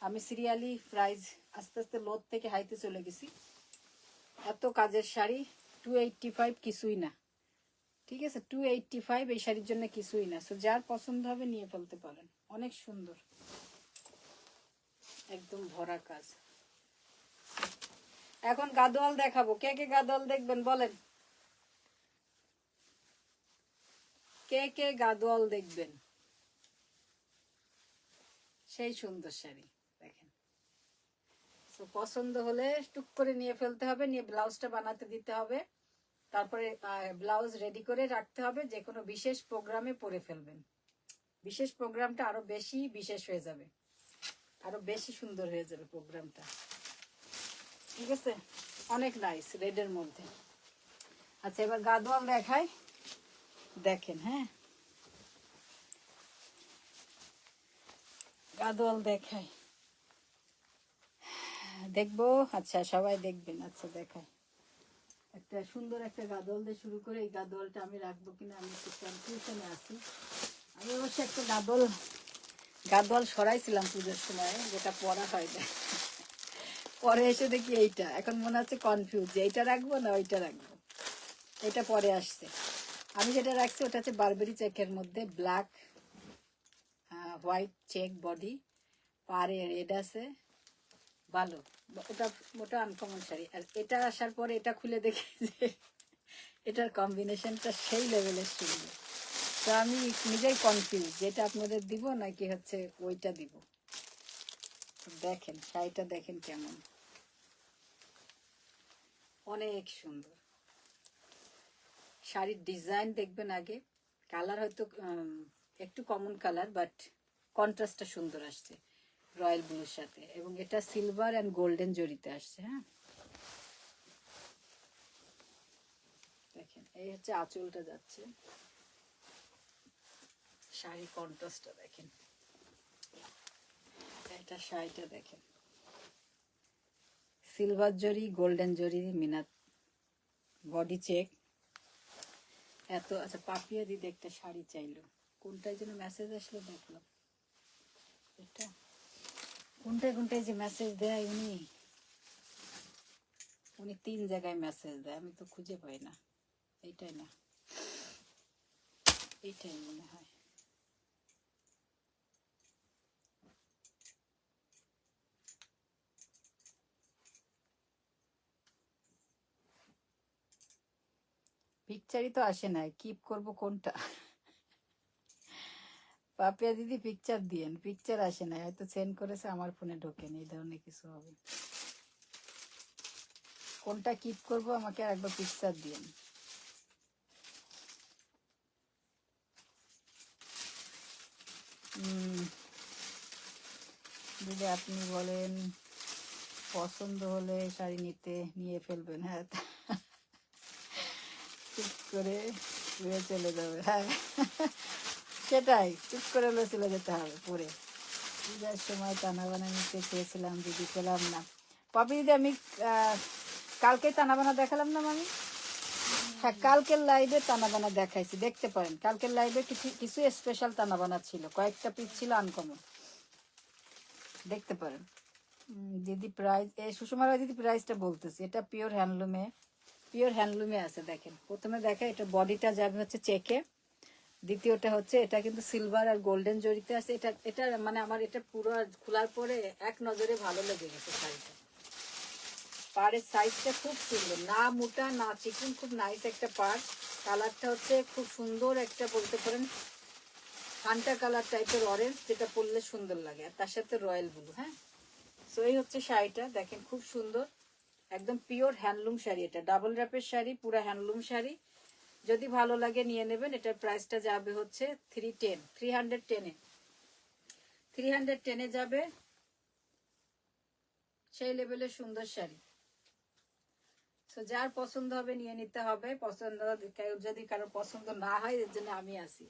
Speaker 2: আমি সিরিয়ালি প্রাইস আস্তে আস্তে লোর থেকে হাইতে চলে গেছি। এত কাজের শাড়ি 285 কিছুই না, ঠিক আছে, 285 এই শাড়ির জন্য কিছুই না। সো যার পছন্দ হবে নিয়ে ফেলতে পারেন, অনেক সুন্দর, একদম ভরা কাজ। এখন গাদোয়াল দেখাবো, কে কে গাদোয়াল দেখবেন বলেন, কে কে গাদোয়াল দেখবেন। সেই সুন্দর শাড়ি দেখেন। তো পছন্দ হলে টুক করে নিয়ে ফেলতে হবে, নিয়ে ব্লাউজটা বানাতে দিতে হবে, তারপরে ব্লাউজ রেডি করে রাখতে হবে, যে কোনো বিশেষ প্রোগ্রামে পরে ফেলবেন। বিশেষ প্রোগ্রামটা আরো বেশি বিশেষ হয়ে যাবে, আরো বেশি সুন্দর হয়ে যাবে প্রোগ্রামটা, ঠিক আছে। অনেক নাইস রেডের মধ্যে। আচ্ছা, এবার গাদোয়াল দেখাই, দেখেন। হ্যাঁ, গাদোয়াল দেখাই, দেখবো। আচ্ছা, সবাই দেখবেন। আচ্ছা দেখাই, একটা সুন্দর একটা গাদোয়াল দিয়ে শুরু করে, এই গাদোয়ালটা আমি রাখবো কিনা আমি একটু কনফিউশনে আছি। আমি অবশ্য একটা গাদোয়াল সরাইছিলাম পুজোর সময়, যেটা পরা হয় না, পরে এসে দেখি এইটা, এখন মনে হচ্ছে কনফিউজ যে এইটা রাখবো না ওইটা রাখবো। এটা পরে আসছে। আমি যেটা রাখছি ওটা হচ্ছে বারবেরি চেকের মধ্যে ব্ল্যাক হোয়াইট চেক বডি, পারে রেড আছে, ভালো। ওটা ওটা আনকমন শাড়ি। আর এটা আসার পরে এটা খুলে দেখি যে এটার কম্বিনেশনটা সেই লেভেলের সুন্দর। তো আমি নিজেই কনফিউজ যেটা আপনাদের দিব নাকি হচ্ছে ওইটা দিব। দেখেন শাড়িটা দেখেন কেমন, অনেক সুন্দর। শাড়ির ডিজাইন দেখবেন আগে, কালার হয়তো একটু কমন কালার, বাট কন্ট্রাস্টটা সুন্দর আসছে রয়্যাল ব্লুর সাথে, এবং এটা সিলভার অ্যান্ড গোল্ডেন জরিতে আসছে। হ্যাঁ, দেখেন এই হচ্ছে আঁচলটা যাচ্ছে, শাড়ি কন্ট্রাস্টটা দেখেন, এটা শাড়িটা দেখেন, সিলভার জরি গোল্ডেন জরি মিনাত, বডি চেক এত। আচ্ছা, পাপিয়া দিদি একটা শাড়ি চাইলো, কোনটায় যেন মেসেজ আসলো দেখলাম, এটা কোনটায় কোনটায় যে মেসেজ দেয় উনি, উনি 3 জায়গায় মেসেজ দেয়, আমি তো খুঁজে পাই না। এইটাই না, এইটাই মনে হয়। পিকচারই তো আসে না, কিপ করব কোনটা। পাপিয়া দিদি পিকচার দিয়েন, পিকচার আসে না, হয়তো সেন্ড করেছে আমার ফোনে ঢোকেনি, এই ধরনের কিছু হবে। কোনটা কিপ করব আমাকে একবার পিকচার দিয়েন। দিদি আপনি বলেন পছন্দ হলে শাড়ি নিয়ে ফেলবেন। হ্যাঁ, চুপ করে ঘুরে চলে যাবে। হ্যাঁ, সেটাই, চুপ করে হলে চলে যেতে হবে পরে। পূজার সময় টানা বানা নিতে চেয়েছিলাম দিদি, পেলাম না। পপি দিদি, আমি কালকে টানা বানা দেখালাম না মামি? হ্যাঁ, কালকের লাইভে টানা বানা দেখাইছি, দেখতে পারেন। কালকের লাইভে কিছু কিছু স্পেশাল টানা বানা ছিল, কয়েকটা পিস ছিল আনকমন, দেখতে পারেন। দিদি প্রাইস, এই সুষমা রায় দিদি প্রাইসটা বলতেছি, এটা পিওর হ্যান্ডলুমে আছে। দেখেন, প্রথমে দেখা, এটা বডিটা যাবে হচ্ছে চেকে, দ্বিতীয়টা হচ্ছে এটা কিন্তু সিলভার আর গোল্ডেন জরিতে আছে। এটা এটা মানে আমার এটা পুরো খোলার পরে এক নজরে ভালো লেগে গেছে শাড়িটা। পাড়ের সাইজটা খুব সুন্দর, না মোটা না চিকন, খুব নাইস একটা পাড়। কালারটা হচ্ছে খুব সুন্দর একটা, বলতে পারেন ফান্টা কালার টাইপের অরেঞ্জ, যেটা পরলে সুন্দর লাগে, আর তার সাথে রয়্যাল ব্লু। হ্যাঁ, সো এই হচ্ছে শাড়িটা, দেখেন খুব সুন্দর, একদম পিওর হ্যান্ডলুম শাড়ি। এটা ডাবল র্যাপের শাড়ি, পুরো হ্যান্ডলুম শাড়ি। যদি ভালো লাগে নিয়ে নেবেন। এটার প্রাইসটা যাবে হচ্ছে 310 যাবে। সেই লেভেলের সুন্দর শাড়ি। তো যার পছন্দ হবে নিয়ে নিতে হবে। পছন্দ যদি কারো পছন্দ না হয়, এর জন্য আমি আছি,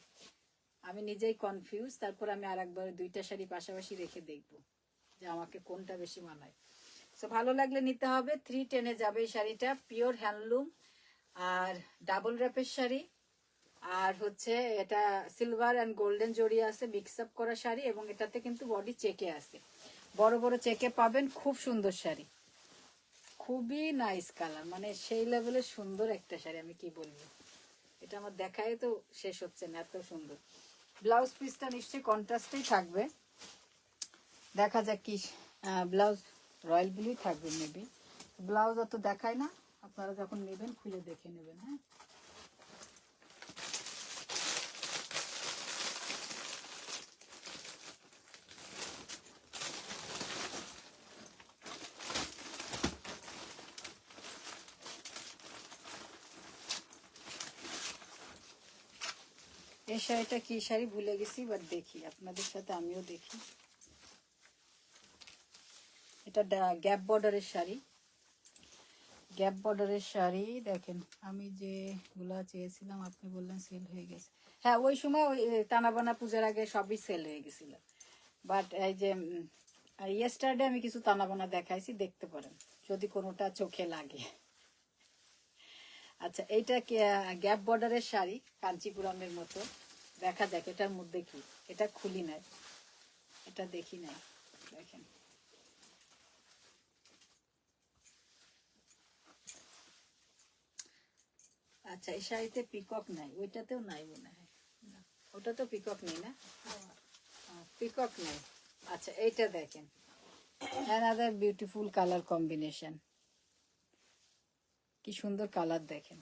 Speaker 2: আমি নিজেই কনফিউজ। তারপর আমি আর একবার দুইটা শাড়ি পাশাপাশি রেখে দেখব যে আমাকে কোনটা বেশি মানায়। তো ভালো লাগলে নিতে হবে। 310 যাবে এই শাড়িটা, পিওর হ্যান্ডলুম আর ডাবল র্যাপের শাড়ি। আর হচ্ছে এটা সিলভার অ্যান্ড গোল্ডেন জড়ি আছে, মিক্স আপ করা শাড়ি, এবং এটাতে কিন্তু বডি চেকে আছে, বড় বড় চেকে পাবেন। খুব সুন্দর শাড়ি, খুবই নাইস কালার, মানে সেই লেভেলের সুন্দর একটা শাড়ি, আমি কি বলবো। এটা আমার দেখায় তো শেষ হচ্ছে না, এত সুন্দর। ব্লাউজ পিসটা নিশ্চয়ই কন্ট্রাস্টেই থাকবে, দেখা যাক কি। ব্লাউজ রয়্যাল ব্লুই থাকবে মেবি, ব্লাউজ অত দেখায় না, আপনারা যখন নেবেন খুলে দেখে নেবেন। হ্যাঁ, এই শাড়িটা কি শাড়ি ভুলে গেছি, বাট দেখি আপনাদের সাথে, আমিও দেখি। এটা গ্যাপ বর্ডারের শাড়ি, গ্যাপ বর্ডারের শাড়ি। দেখেন, আমি যেগুলা চেয়েছিলাম আপনি বললেন সেল হয়ে গেছে। হ্যাঁ, ওই সময় ওই টানাবানা পূজার আগে সবই সেল হয়ে গেছিল, বাট এই যে ইয়েস্টারডে আমি কিছু টানাবানা দেখাইছি, দেখতে পারেন যদি কোনোটা চোখে লাগে। আচ্ছা, এইটা গ্যাপ বর্ডারের শাড়ি, কাঞ্চিপুরমের মতো। দেখা যাক এটার মধ্যে কি, এটা খুলি নাই, এটা দেখি নাই। দেখেন, আচ্ছা, এই শাড়িতে পিকক নাই, ওইটাতেও নাই মনে হয়, ওটা তো পিকক নেই না, পিকক নেই। আচ্ছা, এইটা দেখেন, অ্যানাদার বিউটিফুল কালার কম্বিনেশন, কি সুন্দর কালার দেখেন।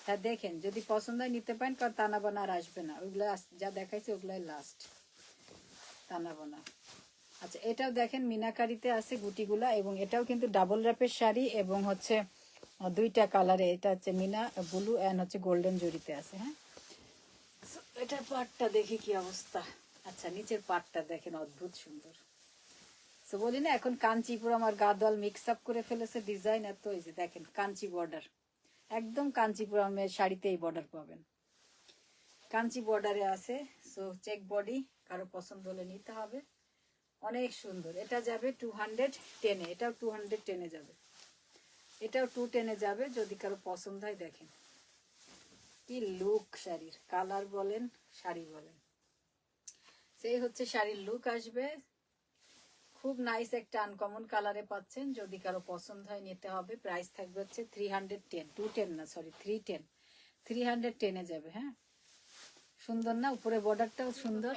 Speaker 2: হ্যাঁ, দেখেন যদি পছন্দ হয় নিতে পারেন, কারণ টানা বানা আর আসবে না, ওইগুলো যা দেখাইছে ওগুলাই লাস্ট টানা বানা। আচ্ছা, এটাও দেখেন মিনাকারিতে আছে গুটিগুলা, এবং এটাও কিন্তু ডাবল র্যাপের শাড়ি, এবং হচ্ছে দুইটা কালারে, এটা হচ্ছে মিনা ব্লু অ্যান্ড হচ্ছে গোল্ডেন জরিতে আছে। হ্যাঁ, এটার পাটটা দেখি কি অবস্থা। আচ্ছা, নিচের পাটটা দেখেন, অদ্ভুত সুন্দর। তো বলি না, এখন কাঞ্চিপুরম আর গাদোয়াল মিক্স আপ করে ফেলেছে ডিজাইন, এত এই যে দেখেন কাঞ্চি বর্ডার, একদম কাঞ্চিপুরমের শাড়িতে এই বর্ডার পাবেন, কাঞ্চি বর্ডারে আছে। সো চেক বডি, কারো পছন্দ হলে নিতে হবে, অনেক সুন্দর। এটা যাবে 210, এটাও 210 যাবে, এটাও 210 যাবে, যদি কারো পছন্দ হয়। দেখেন কি লুক শাড়ির, কালার বলেন শাড়ি বলেন, সেই হচ্ছে শাড়ির লুক আসবে। খুব নাইস একটা আনকমন কালারে পাচ্ছেন, যদি কারো পছন্দ হয় নিতে হবে। প্রাইস থাকবে হচ্ছে 310, 210 না, সরি 310, 310 যাবে। হ্যাঁ, সুন্দর না, উপরে বর্ডারটাও সুন্দর।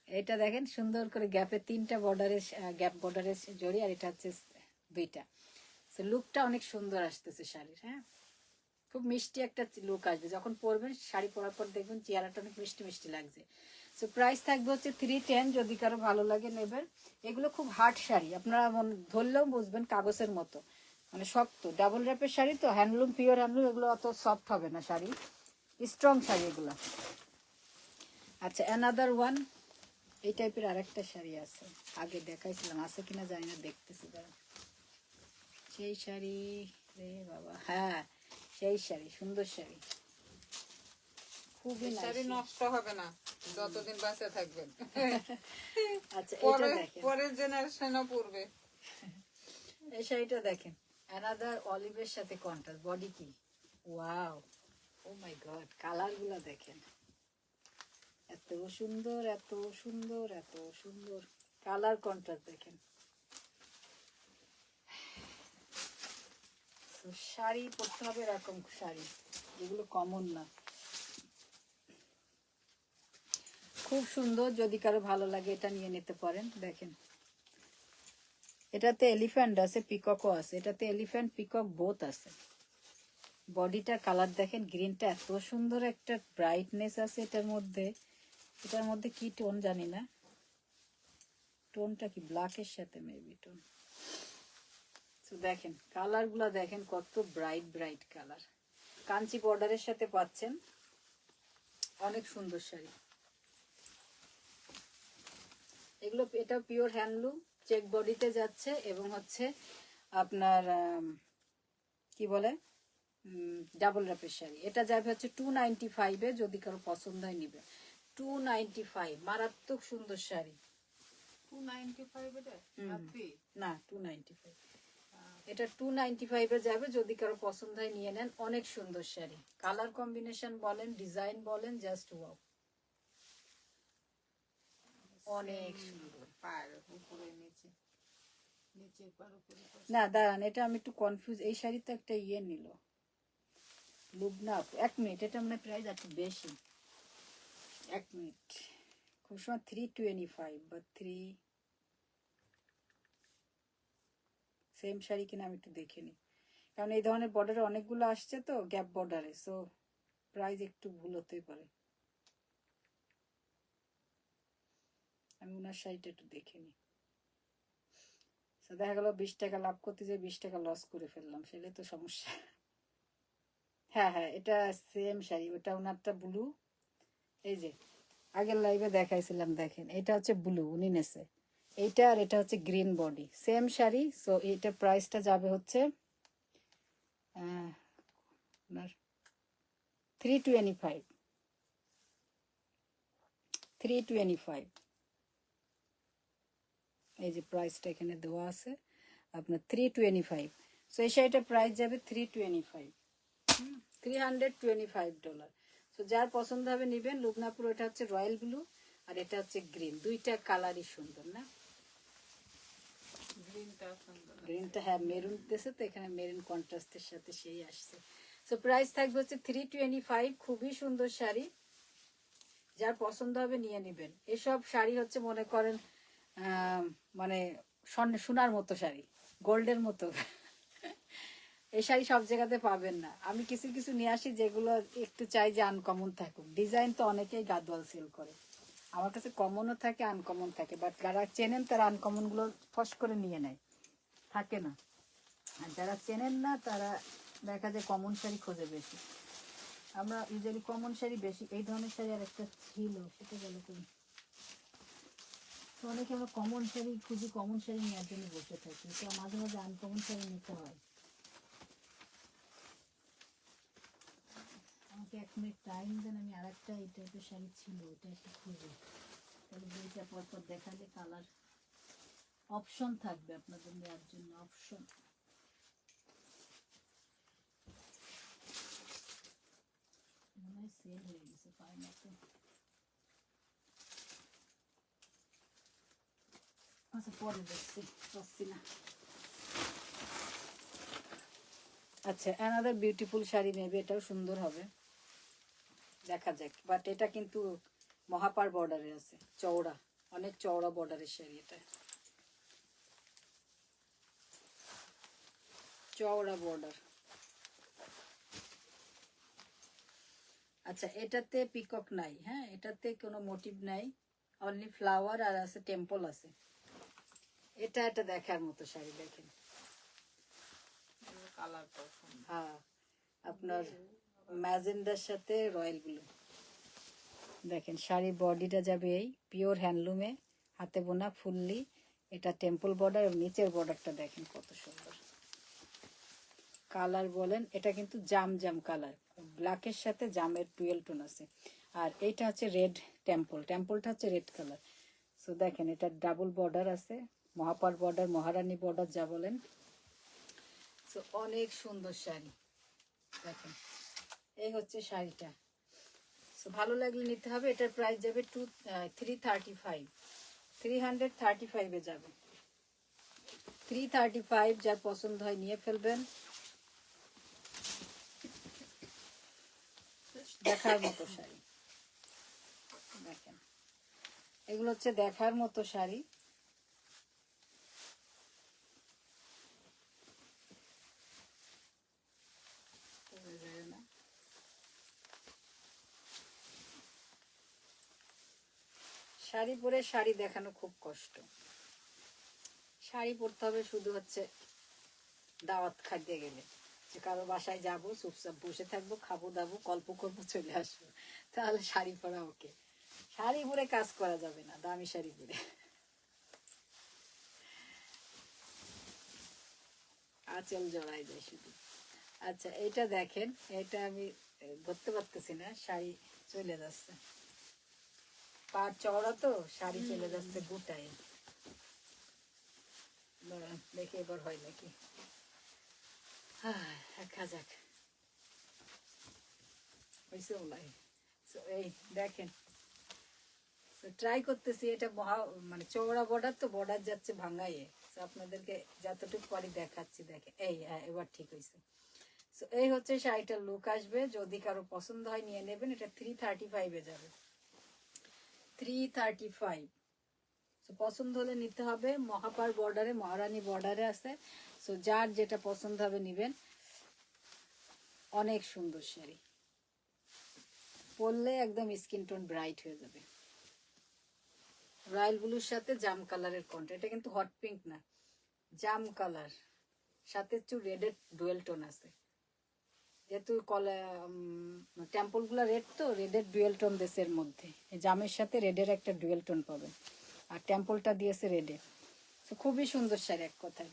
Speaker 2: এটা দেখেন সুন্দর করে গ্যাপে তিনটা বর্ডারের, গ্যাপ বর্ডারের জড়ি, আর এটা হচ্ছে দুইটা। লুকটা অনেক সুন্দর আসতেছে শাড়ির। হ্যাঁ, খুব মিষ্টি একটা লুক আসবে যখন পরবেন, শাড়ি পরার পর দেখবেন চেহারাটা অনেক মিষ্টি মিষ্টি লাগছে। সো প্রাইস থাকবে হচ্ছে 310, যদি কারো ভালো লাগে নেবেন। এগুলো খুব হার্ড শাড়ি, আপনারা ধরলেও বুঝবেন কাগজের মতো, মানে শক্ত, ডাবল র্যাপের শাড়ি তো, হ্যান্ডলুম, পিওর হ্যান্ডলুম, এগুলো অত সফট হবে না শাড়ি, স্ট্রং শাড়ি এগুলো। আচ্ছা, অ্যানাদার ওয়ান, এই টাইপের আরেকটা শাড়ি আছে, আগে দেখাইছিলাম, আছে কিনা জানি না, দেখতেছি দাঁড়া। সেই শাড়ি রে বাবা, হ্যাঁ সেই শাড়ি, সুন্দর শাড়ি, খুবই
Speaker 1: এই শাড়ি
Speaker 2: nice।
Speaker 1: নষ্ট হবে না যতদিন বাঁচে থাকবেন।
Speaker 2: আচ্ছা, এটা দেখেন,
Speaker 1: পরের জেনারেশনও পড়বে।
Speaker 2: এই শাড়িটা দেখেন, অ্যানাদার অলিভের সাথে কন্ট্রাস্ট, বডি কি ওয়াও, ও মাই গড, কালার গুলা দেখেন, এত সুন্দর, এত সুন্দর, এত সুন্দর কালার কন্ট্রাস্ট দেখেন। তো শাড়ি পরতে হবে এরকম শাড়ি, যেগুলো কমন না, খুব সুন্দর। যদি কারো ভালো লাগে এটা নিয়ে নিতে পারেন। দেখেন, এটাতে এলিফ্যান্ট আছে, পিককও আছে, এটাতে এলিফ্যান্ট পিকক বোথ আছে। বডিটার কালার দেখেন, গ্রিনটা এত সুন্দর, একটা ব্রাইটনেস আছে এটার মধ্যে। এটার মধ্যে কি টোন জানি না, টোনটা কি ব্ল্যাকের সাথে মেবি টোন। তো দেখেন কালার গুলা দেখেন, কত ব্রাইট ব্রাইট কালার। কাঞ্চি বর্ডারের সাথে পাচ্ছেন, অনেক সুন্দর শাড়ি এগুলো। এটা পিওর হ্যান্ডলুম, চেক বডিতে যাচ্ছে, এবং হচ্ছে আপনার কি বলে ডাবল র্যাপের শাড়ি। এটা যাবে হচ্ছে 295-এ, যদি কারো পছন্দ হয় নিবে। 295, মারাত্মক সুন্দর শাড়ি।
Speaker 1: 295 এটা হাতি
Speaker 2: না, 295, এটা 295-এ যাবে, যদি কারো পছন্দ হয় নিয়ে নেন। অনেক সুন্দর শাড়ি, কালার কম্বিনেশন বলেন, ডিজাইন বলেন, জাস্ট ওয়াও, অনেক সুন্দর।
Speaker 1: পায়ের উপরে নিচে, নিচে পার উপরে।
Speaker 2: না দাঁড়ান, এটা আমি একটু কনফিউজ, এই শাড়িতে একটা ইয়ে নিল লুবনা। এক মিনিট, এটা মানে প্রাইস একটু বেশি, এক মিনিট, খুব সময় 325 বা 3 সেম শাড়ি কিনা আমি একটু দেখে নিই, কারণ এই ধরনের বর্ডারে অনেকগুলো আসছে তো, গ্যাপ বর্ডারে, সো প্রাইস একটু ভুল হতেই পারে। আমি ওনার শাড়িটা একটু দেখে নিই। দেখা গেল 20 টাকা লাভ করতে যে 20 টাকা লস করে ফেললাম, সেটাই তো সমস্যা। হ্যাঁ হ্যাঁ, এটা সেম শাড়ি, ওটা ওনারটা ব্লু, এই যে আগের লাইভে দেখাইছিলাম, দেখেন এটা হচ্ছে ব্লু, উনি নেছে এইটা, আর এটা হচ্ছে green body, same sari. So এইটা প্রাইসটা যাবে হচ্ছে 325, 325, এই যে প্রাইসটা এখানে দেওয়া আছে আপনার 325। সো এই শাড়িটার প্রাইস যাবে 325, $325। সো যার পছন্দ হবে নিবেন। লুবনাপুর, এটা হচ্ছে রয়্যাল ব্লু, আর এটা হচ্ছে গ্রিন, দুইটা কালারই সুন্দর না?
Speaker 1: গ্রিনটা সুন্দর,
Speaker 2: গ্রিনটা হ্যাঁ মেরুন দিতেছে তো, এখানে মেরুন কন্ট্রাস্টের সাথে সেই আসছে। সো প্রাইস থাকবে হচ্ছে 325, খুবই সুন্দর শাড়ি, যার পছন্দ হবে নিয়ে নেবেন। এসব শাড়ি হচ্ছে মনে করেন মানে সোনার মতো শাড়ি, গোল্ডের মতো। এই শাড়ি সব জায়গাতে পাবেন না। আমি কিছু কিছু নিয়ে আসি যেগুলো একটু চাই যে আনকমন থাকুক। ডিজাইন তো অনেকেই গাদওয়াল সেল করে, আমার কাছে কমনও থাকে, আনকমন থাকে, বাট যারা চেনেন তারা আনকমন গুলো ফস করে নিয়ে নেয়, থাকে না। আর যারা চেনেন না তারা দেখা যায় কমন শাড়ি খোঁজে বেশি। আমরা ইউজুয়ালি কমন শাড়ি বেশি, এই ধরনের শাড়ি আর একটা ছিল, সেটা গেল কই। তো অনেকে আমরা কমন শাড়ি খুঁজি, কমন শাড়ি নেওয়ার জন্য বসে থাকি, তো মাঝে মাঝে আনকমন শাড়ি নিতে হয়। আমাকে 1 মিনিট টাইম দেন, আমি আর একটা এই টাইপের শাড়ি ছিল, ওটা একটু খুঁজে, তাহলে বইটা পরপর দেখালে কালার অপশন থাকবে আপনাদের নেওয়ার জন্য, অপশন। মনে হয় সেল হয়ে গেছে, পাই না তো। আচ্ছা পরে দেখছি, পাচ্ছি না। আচ্ছা, অ্যানাদার বিউটিফুল শাড়ি নেবে, এটাও সুন্দর হবে, দেখা যাক। বাট এটা কিন্তু মহাপার বর্ডারে আছে, চওড়া, অনেক চওড়া বর্ডারের শাড়ি, এটা চওড়া বর্ডার। আচ্ছা, এটাতে পিকক নাই, হ্যাঁ এটাতে কোনো মোটিভ নাই, অনলি ফ্লাওয়ার আর আছে, টেম্পল আছে। এটা একটা দেখার মতো শাড়ি, দেখেন।
Speaker 1: কালারটা সুন্দর।
Speaker 2: হ্যাঁ আপনার ম্যাজেন্ডার সাথে রয়্যাল ব্লু। দেখেন শাড়ির বডিটা যাবে এই পিওর হ্যান্ডলুমে, হাতে বোনা ফুললি। এটা টেম্পল বর্ডার এবং নিচের বর্ডারটা দেখেন কত সুন্দর। কালার বলেন, এটা কিন্তু জাম জাম কালার, ব্ল্যাকের সাথে জামের ডুয়েল টোন আছে। আর এইটা হচ্ছে রেড টেম্পল, টেম্পলটা হচ্ছে রেড কালার। সো দেখেন এটা ডাবল বর্ডার আছে, মহাপার বর্ডার, মহারানী বর্ডার যা বলেন। সো অনেক সুন্দর শাড়ি দেখেন, এই হচ্ছে শাড়িটা। সো ভালো লাগলে নিতে হবে। এটার প্রাইস যাবে 335, 335-এ যাবে। 335, যার পছন্দ হয় নিয়ে ফেলবেন। দেখার মতো শাড়ি দেখেন, এগুলো হচ্ছে দেখার মতো শাড়ি। শাড়ি পরে শাড়ি দেখানো খুব কষ্ট। শাড়ি পরতে হবে শুধু হচ্ছে দাওয়াত খাইতে গেলে, যে কারো বাসায় যাবো, চুপচাপ বসে থাকবো, খাবো দাবো, গল্প করবো, চলে আসবো, তাহলে শাড়ি পরা ওকে। শাড়ি পরে কাজ করা যাবে না, দামি শাড়ি পরে। আঁচল জড়াই যায় শুধু। আচ্ছা এটা দেখেন, এটা আমি ধরতে পারতেছি না, শাড়ি চলে যাচ্ছে, পা চওড়া তো শাড়ি চলে যাচ্ছে গোটায়। দেখে এবার হয় নাকি, দেখা যাক হয়েছে ওলাই। এই দেখেন ট্রাই করতেছি, এটা মানে চওড়া বর্ডার তো, বর্ডার যাচ্ছে ভাঙাইয়ে। আপনাদেরকে যতটুকু পারি দেখাচ্ছি, দেখে এই এবার ঠিক হয়েছে। সো এই হচ্ছে শাড়িটার লুক আসবে। যদি কারো পছন্দ হয় নিয়ে নেবেন। এটা 335-এ যাবে, 335। সো পছন্দ হলে নিতে হবে। মহাপার বর্ডারে, মহারানী বর্ডারে আছে। সো যার যেটা পছন্দ হবে নিবেন। অনেক সুন্দর শাড়ি, পরলে একদম স্কিন টোন ব্রাইট হয়ে যাবে। রয়্যাল ব্লুর সাথে জাম কালারের কন্ট্রাস্ট। এটা কিন্তু হট পিঙ্ক না, জাম কালার, সাথে একটু রেডের ডুয়েল টোন আছে। যেহেতু টেম্পল গুলা রেড, তো রেডের ডুয়েল টোন দেশে এর মধ্যে। জামের সাথে রেডের একটা ডুয়েল টোন পাবেন, আর টেম্পলটা দিয়েছে রেডে। তো খুবই সুন্দর শাড়ি এক কথায়।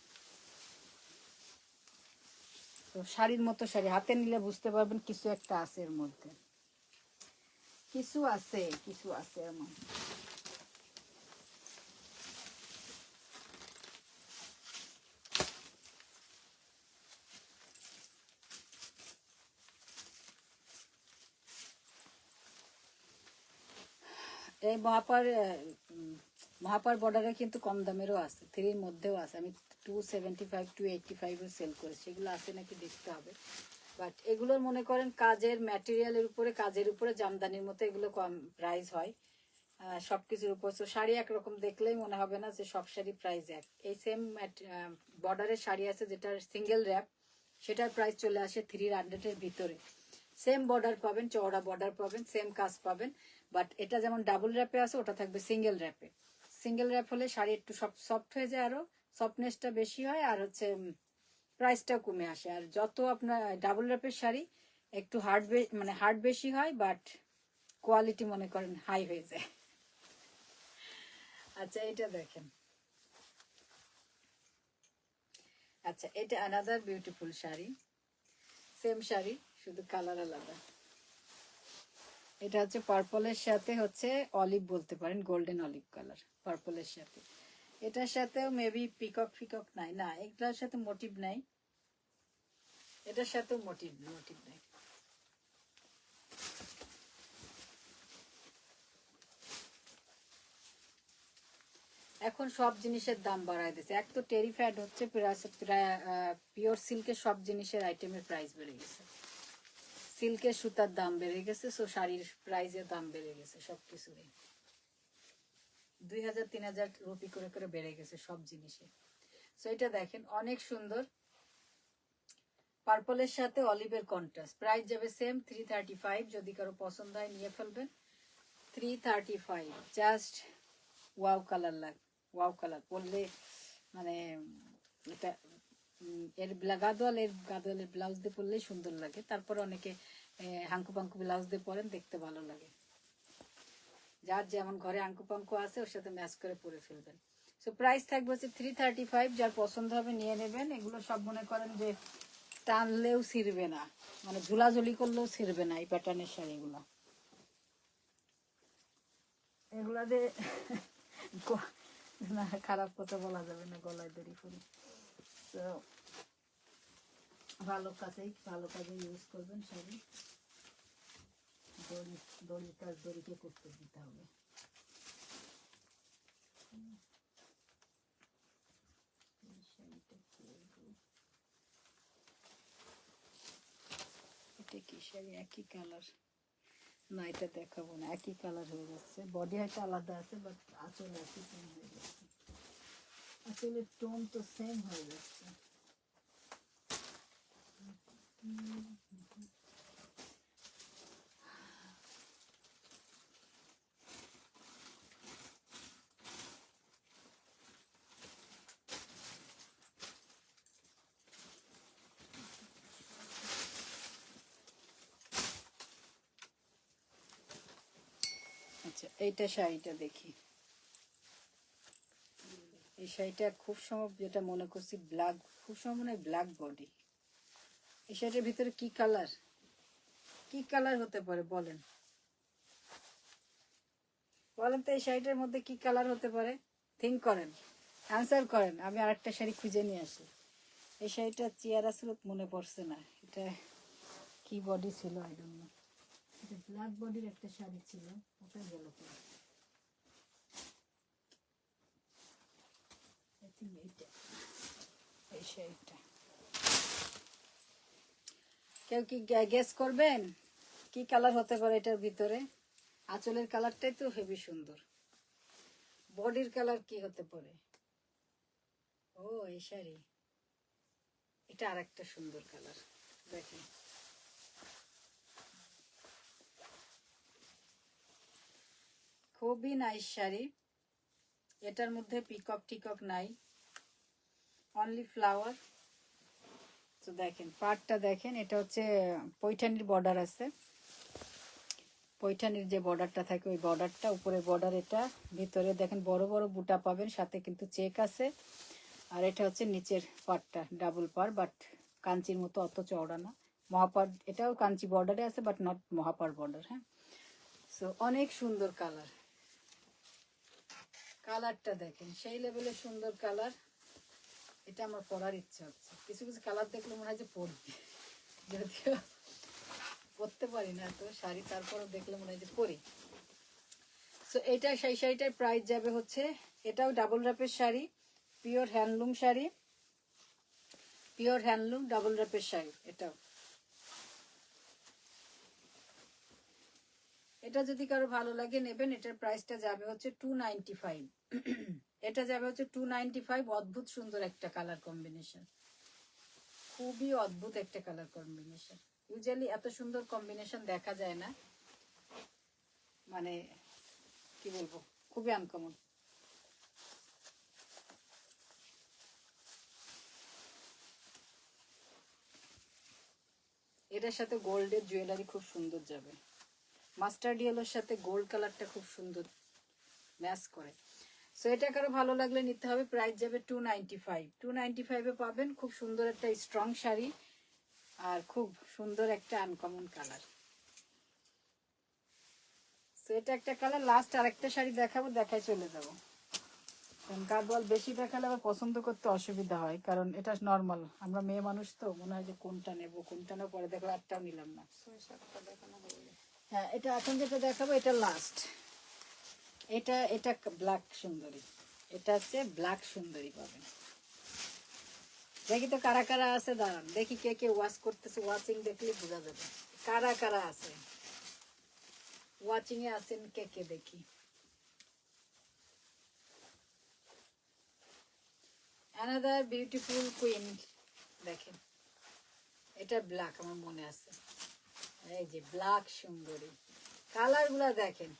Speaker 2: তো শাড়ির মতো শাড়ি, হাতে নিলে বুঝতে পারবেন কিছু একটা আছে এর মধ্যে, কিছু আছে, কিছু আছে এর মধ্যে। এই মহাপার বর্ডারে কিন্তু কম দামেরও আছে, 3-র মধ্যেও আছে। আমি 275, 285-এও সেল করেছি। এগুলো আছে নাকি দেখতে হবে। বাট এগুলোর মনে করেন কাজের ম্যাটেরিয়ালের উপরে, কাজের উপরে জামদানির মতো এগুলো কম প্রাইস হয় সবকিছুর উপর। তো শাড়ি একরকম দেখলেই মনে হবে না যে সব শাড়ি প্রাইস এক। এই সেম বর্ডারের শাড়ি আছে যেটার সিঙ্গেল র্যাপ, সেটার প্রাইস চলে আসে 300-এর ভিতরে। সেম বর্ডার পাবেন, চওড়া বর্ডার পাবেন, সেম কাজ পাবেন। বাট এটা যেমন ডাবল র্যাপে আছে, ওটা থাকবে সিঙ্গেল র্যাপে। সিঙ্গেল র্যাপ হলে শাড়ি একটু সফট হয়ে যায়, আরো সফটনেসটা বেশি হয়, আর হচ্ছে প্রাইসটাও কমে আসে। আর যত আপনার ডাবল র্যাপের শাড়ি একটু মানে হার্ড বেশি হয়, বাট কোয়ালিটি মনে করেন হাই হয়ে যায়। আচ্ছা এটা দেখেন, আচ্ছা এটা another beautiful sari, same sari শুধু কালার আলাদা। এটা হচ্ছে পার্পলের সাথে হচ্ছে অলিভ বলতে পারেন, গোল্ডেন অলিভ কালার পার্পলের সাথে। এটার সাথেও মেবি পিকক ফিকক নাই, না এটার সাথে মোটিভ নাই, এটার সাথেও মোটিভ নাই। এখন সব জিনিসের দাম বাড়ায় দিয়েছে। এক তো টেরিফ্যাড হচ্ছে, প্রায় পিওর সিল্কের সব জিনিসের আইটেমের প্রাইস বেড়ে গেছে, সিল্কের সুতার দাম বেড়ে গেছে। সো শাড়ির প্রাইসের দাম বেড়ে গেছে সবকিছুরই, 2000-3000 রুপি করে করে বেড়ে গেছে সব জিনিসে। সো এটা দেখেন অনেক সুন্দর, পার্পলের সাথে অলিভের কন্ট্রাস্ট। প্রাইস যাবে সেম 335। যদি কারো পছন্দ হয় নিয়ে ফেলবেন। 335 just wow colour wow colour পরলে মানে এটা গাদোয়ালের ব্লাউজ দিয়ে পরলেই সুন্দর লাগে। তারপর অনেকে হাঙ্কু পাঙ্কু ব্লাউজ দিয়ে পরেন, দেখতে ভালো লাগে। যার যেমন ঘরে আঙ্কু পাঙ্কু আছে ওর সাথে ম্যাচ করে পরে ফেলবেন। সো প্রাইস থাকবে হচ্ছে 335। যার পছন্দ হবে নিয়ে নেবেন। এগুলো সব মনে করেন যে টানলেও ছিঁড়বে না, মানে ঝুলাঝুলি করলেও ছিঁড়বে না এই প্যাটার্নের শাড়িগুলো। এগুলা দিয়ে না, খারাপ কথা বলা যাবে না, গলায় দড়ি ফুল। তো ভালো কাজে ইউজ করবেন শাড়ি। দড়ির কাজ দড়িকে করতে দিতে হবে। এটা কি শাড়ি? একই কালার না, এটা দেখাবো না, একই কালার হয়ে যাচ্ছে। বডি হয়তো আলাদা আছে, বাট আঁচল একই টোন হয়ে যাচ্ছে। আঁচলের টোন তো সেম হয়ে যাচ্ছে। আচ্ছা, এইটা শাড়িটা দেখি। এই শাড়িটা খুব সম্ভব, যেটা মনে করছি ব্ল্যাক, খুব সম্ভব মনে হয় ব্ল্যাক বডি। এই শাড়িটার ভিতরে কি কালার, কি কালার হতে পারে বলেন? বলেন তো এই শাড়িটার মধ্যে কি কালার হতে পারে? থিঙ্ক করেন, অ্যান্সার করেন। আমি আরেকটা শাড়ি খুঁজে নিয়ে আসি। এই শাড়িটা চেয়ারা স্রোত মনে পড়ছে না, এটা কি বডি ছিল, আই ডোন্ট নো। এটা ব্ল্যাক বডির একটা শাড়ি ছিল, ওটা গেল পরে। এইটা, এই শাড়িটা কেউ কি গেস করবেন কি কালার হতে পারে এটার ভিতরে? আঁচলের কালারটাই তো হেভি সুন্দর, বডির কালার কি হতে পারে? ও, এই শাড়ি, এটা আর একটা সুন্দর কালার, দেখেন। খুবই নাইস শাড়ি। এটার মধ্যে পিকক টিকক নাই, অনলি ফ্লাওয়ার। তো দেখেন পাড়টা দেখেন, এটা হচ্ছে পৈঠানির বর্ডার আছে, পৈঠানির যে বর্ডারটা থাকে ওই বর্ডারটা, উপরে বর্ডার, এটা ভিতরে দেখেন বড় বড় বুটা পাবেন, সাথে কিন্তু চেক আছে। আর এটা হচ্ছে নিচের পাড়টা ডাবল পাড়, বাট কাঞ্চির মতো অত চওড়া না। মহাপাড়, এটাও কাঞ্চি বর্ডারে আছে, বাট নট মহাপাড় বর্ডার। হ্যাঁ, সো অনেক সুন্দর কালার। কালারটা দেখেন, সেই লেভেলের সুন্দর কালার। এটা আমার পরার ইচ্ছা হচ্ছে। কিছু কিছু কালার দেখলে মনে হয় যে পরবি, যদিও পরতে পারি না তো শাড়ি, তারপরও দেখলে মনে হয় যে পরি। সো এটা সেই শাড়িটার প্রাইস যাবে হচ্ছে, এটাও ডাবল র্যাপের sari, pure handloom sari, pure handloom double র্যাপের শাড়ি। এটা যদি কারো ভালো লাগে নেবেন। এটার প্রাইসটা যাবে হচ্ছে 295। এটা যাবে হচ্ছে 295। অদ্ভুত সুন্দর একটা কালার কম্বিনেশন, খুবই অদ্ভুত একটা কালার কম্বিনেশন। ইউজুয়ালি এত সুন্দর কম্বিনেশন দেখা যায় না, মানে কি বলবো, খুবই আনকমন। এটার সাথে গোল্ডের জুয়েলারি খুব সুন্দর যাবে, মাস্টার্ড ইয়েলোর সাথে গোল্ড কালারটা খুব সুন্দর ম্যাচ করে। সো এটা কারো ভালো লাগলে নিতে হবে। প্রাইস যাবে 295। 295-এ পাবেন খুব সুন্দর একটা স্ট্রং শাড়ি, আর খুব সুন্দর একটা আনকমন কালার। সো এটা একটা কালার। লাস্ট আরেকটা শাড়ি দেখাবো, দেখায় চলে যাবো, কারণ গাদোয়াল বেশি দেখালে আবার পছন্দ করতে অসুবিধা হয়, কারণ এটা নর্মাল, আমরা মেয়ে মানুষ তো মনে হয় যে কোনটা নেবো কোনটা নেবো, পরে দেখো একটাও নিলাম না। হ্যাঁ, এটা এখন যেটা দেখাবো এটা লাস্ট। এটা এটা ব্ল্যাক সুন্দরী, এটা হচ্ছে ব্ল্যাক সুন্দরী পাবেন। দেখি তো কারা কারা আছে, দাঁড়ান দেখি কে কে ওয়াচ করতেছে। ওয়াচিং দেখলে বোঝা যাবে কারা কারা আছে, ওয়াচিং এ আছেন কে কে, দেখি। অ্যানাদার বিউটিফুল কুইন, দেখেন এটা ব্ল্যাক, আমার মনে আছে। এই যে ব্ল্যাক সুন্দরী, কালার গুলা দেখেন,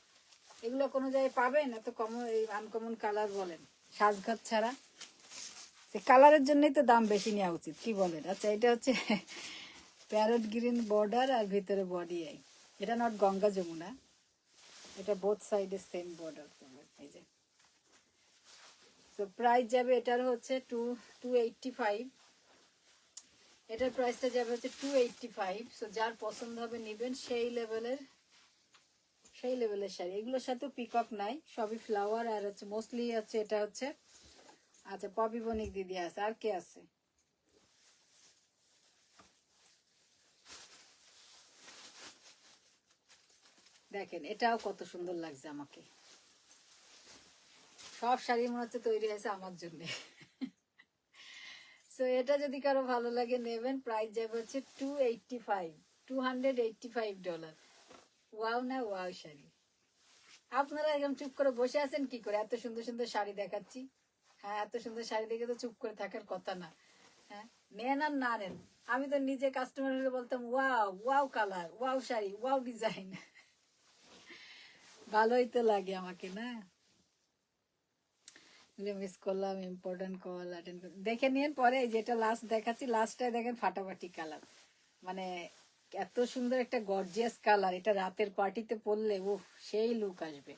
Speaker 2: এগুলো কোনো জায়গায় পাবেন? এত কমন, এই আনকমন কালার বলেন, সাজঘাট ছাড়া। কালারের জন্যই তো দাম বেশি নেওয়া উচিত, কি বলেন? আচ্ছা, এটা হচ্ছে প্যারট গ্রিন বর্ডার আর ভিতরে বডি আই। এটা নট গঙ্গা যমুনা, এটা বোথ সাইডে সেম বর্ডার। এই যে তো প্রাইস যাবে এটার হচ্ছে 285, এটার প্রাইসটা যাবে হচ্ছে 285। সো যার পছন্দ হবে নেবেন, সেই লেভেলের শাড়ি। এগুলোর সাথে পিকক নাই, সবই ফ্লাওয়ার আর হচ্ছে মোস্টলি হচ্ছে এটা হচ্ছে। আচ্ছা পপি বণিক দিদি আছে, আর কে আছে? দেখেন এটাও কত সুন্দর লাগছে আমাকে। সব শাড়ি মনে হচ্ছে তৈরি হয়েছে আমার জন্য। সো এটা যদি কারো ভালো লাগে নেবেন, প্রাইস যাবে হচ্ছে 285 $285। ওয়াও না ওয়াও শাড়ি। আপনারা একদম চুপ করে বসে আছেন কি করে? এত সুন্দর সুন্দর শাড়ি দেখাচ্ছি। হ্যাঁ, এত সুন্দর শাড়ি দেখে তো চুপ করে থাকার কথা না। হ্যাঁ, নেন আর না নেন, আমি তো নিজে কাস্টমার হলে বলতাম wow wow colour, wow sari, wow design. ভালোই তো লাগে আমাকে না। মিস করলাম, ইম্পর্টেন্ট কল অ্যাটেন্ড দেখে নিন পরে। যেটা লাস্ট দেখাচ্ছি, লাস্টটায় দেখেন ফাটাফাটি কালার, মানে এত সুন্দর একটা গর্জিয়াস কালার। এটা রাতের পার্টিতে পরলে ও সেই লুক আসবে।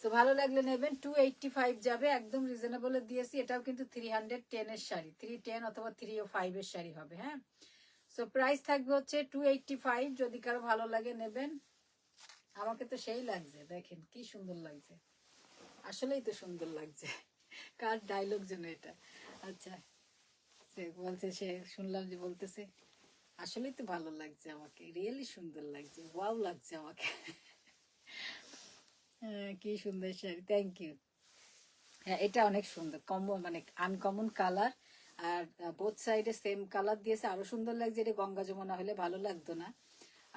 Speaker 2: তো ভালো লাগলে নেবেন। 285 যাবে, একদম রিজনেবল দিয়েছি। এটাও কিন্তু 310 এর শাড়ি, 310 অথবা 305 এর শাড়ি হবে। হ্যাঁ, সো প্রাইস থাকবে হচ্ছে 285। যদি কারো ভালো লাগে নেবেন। আমাকে তো সেই লাগছে, দেখেন কি সুন্দর লাগছে, আসলেই তো সুন্দর লাগছে। কার ডায়লগ যেন এটা? আচ্ছা, সে বলছে, সে শুনলাম যে বলতেছে আসলেই তো ভালো লাগছে আমাকে, রিয়েলি সুন্দর লাগছে, ওয়াও লাগছে আমাকে। হ্যাঁ, কি সুন্দর শাড়ি, থ্যাংক ইউ। হ্যাঁ, এটা অনেক সুন্দর, কমন মানে আনকমন কালার। আর বোথ সাইডে সেম কালার দিয়েছে, আরো সুন্দর লাগছে। এটা গঙ্গা যমুনা হলে ভালো লাগতো না।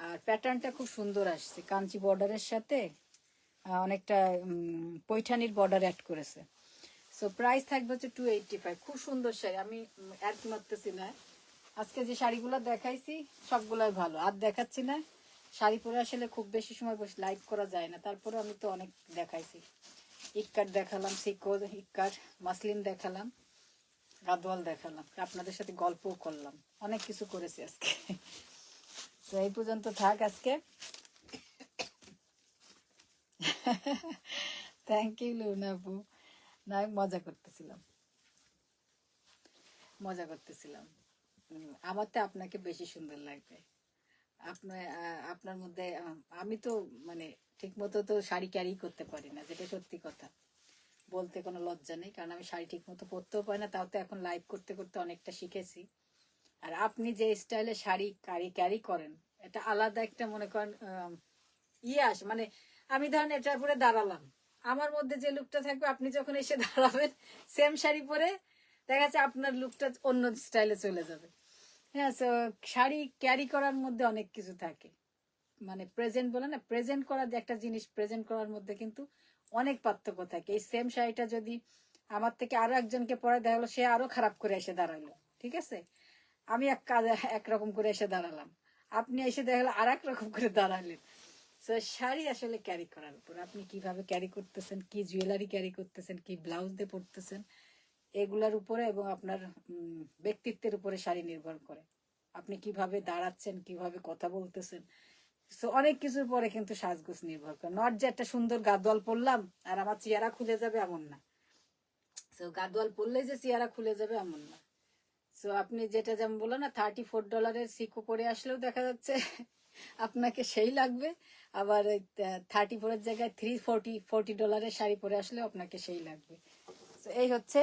Speaker 2: আর প্যাটার্নটা খুব সুন্দর আসছে, কাঞ্চি বর্ডারের সাথে অনেকটা পৈঠানির বর্ডার অ্যাড করেছে। সো প্রাইস থাকবে হচ্ছে 285। খুব সুন্দর শাড়ি, আমি আর কি মারতেছি না। আজকে যে শাড়িগুলো দেখাইছি সবগুলাই ভালো, আর দেখাচ্ছি না। শাড়ি পরে আসলে খুব বেশি সময় বসে লাইভ করা যায় না, তারপরে আমি তো অনেক দেখাইছি। ইক্কার দেখালাম, সিকো ইক্কার, মাসলিন দেখালাম, গাদোয়াল দেখালাম, আপনাদের সাথে গল্পও করলাম, অনেক কিছু করেছি আজকে। তো এই পর্যন্ত থাক আজকে। থ্যাংক ইউ লুনা আপু। না, আমি মজা করতেছিলাম। আমার তো আপনাকে বেশি সুন্দর লাগবে। আপনার মধ্যে আমি তো মানে ঠিক মতো তো শাড়ি ক্যারি করতে পারি না, যেটা সত্যি কথা। বলতে কোনো লজ্জা নেই, কারণ আমি শাড়ি ঠিক মতো পরতেও পারি না। তাও তো এখন লাইভ করতে করতে অনেকটা শিখেছি। আর আপনি যে স্টাইলে শাড়ি ক্যারি করেন, এটা আলাদা একটা মনে করেন আসে। মানে আমি ধরেন এটার পরে দাঁড়ালাম, আমার মধ্যে যে লুকটা থাকবে, আপনি যখন এসে দাঁড়াবেন সেম শাড়ি পরে, দেখা যাচ্ছে আপনার লুকটা অন্য স্টাইলে চলে যাবে। হ্যাঁ, তো শাড়ি ক্যারি করার মধ্যে অনেক কিছু থাকে। মানে প্রেজেন্ট বলে না, প্রেজেন্ট করার একটা জিনিস, প্রেজেন্ট করার মধ্যে কিন্তু অনেক পার্থক্য থাকে। এই সেম শাড়িটা যদি আমার থেকে আরো একজনকে পরে দেখা গেলো, সে আরো খারাপ করে এসে দাঁড়ালো, ঠিক আছে? আমি একরকম করে এসে দাঁড়ালাম, আপনি এসে দেখা গেলো আর এক রকম করে দাঁড়ালেন। তো শাড়ি আসলে ক্যারি করার উপর, আপনি কিভাবে ক্যারি করতেছেন, কি জুয়েলারি ক্যারি করতেছেন, কি ব্লাউজ দিয়ে পরতেছেন, এগুলার উপরে এবং আপনার ব্যক্তিত্বের উপরে শাড়ি নির্ভর করে। আপনি কিভাবে দাঁড়াচ্ছেন, কিভাবে কথা বলতেছেন, তো অনেক কিছুর পরে কিন্তু সাজগোজ নির্ভর করে। নট যে একটা সুন্দর গাদোয়াল পরলাম আর আমার চেহারা খুলে যাবে, এমন না। তো গাদোয়াল পরলেই যে চেহারা খুলে যাবে, এমন না। তো আপনি যেটা যেমন বললেন না, $34 সিকো পরে আসলেও দেখা যাচ্ছে আপনাকে সেই লাগবে। আবার ওই 34 জায়গায় $40 শাড়ি পরে আসলেও আপনাকে সেই লাগবে। তো এই হচ্ছে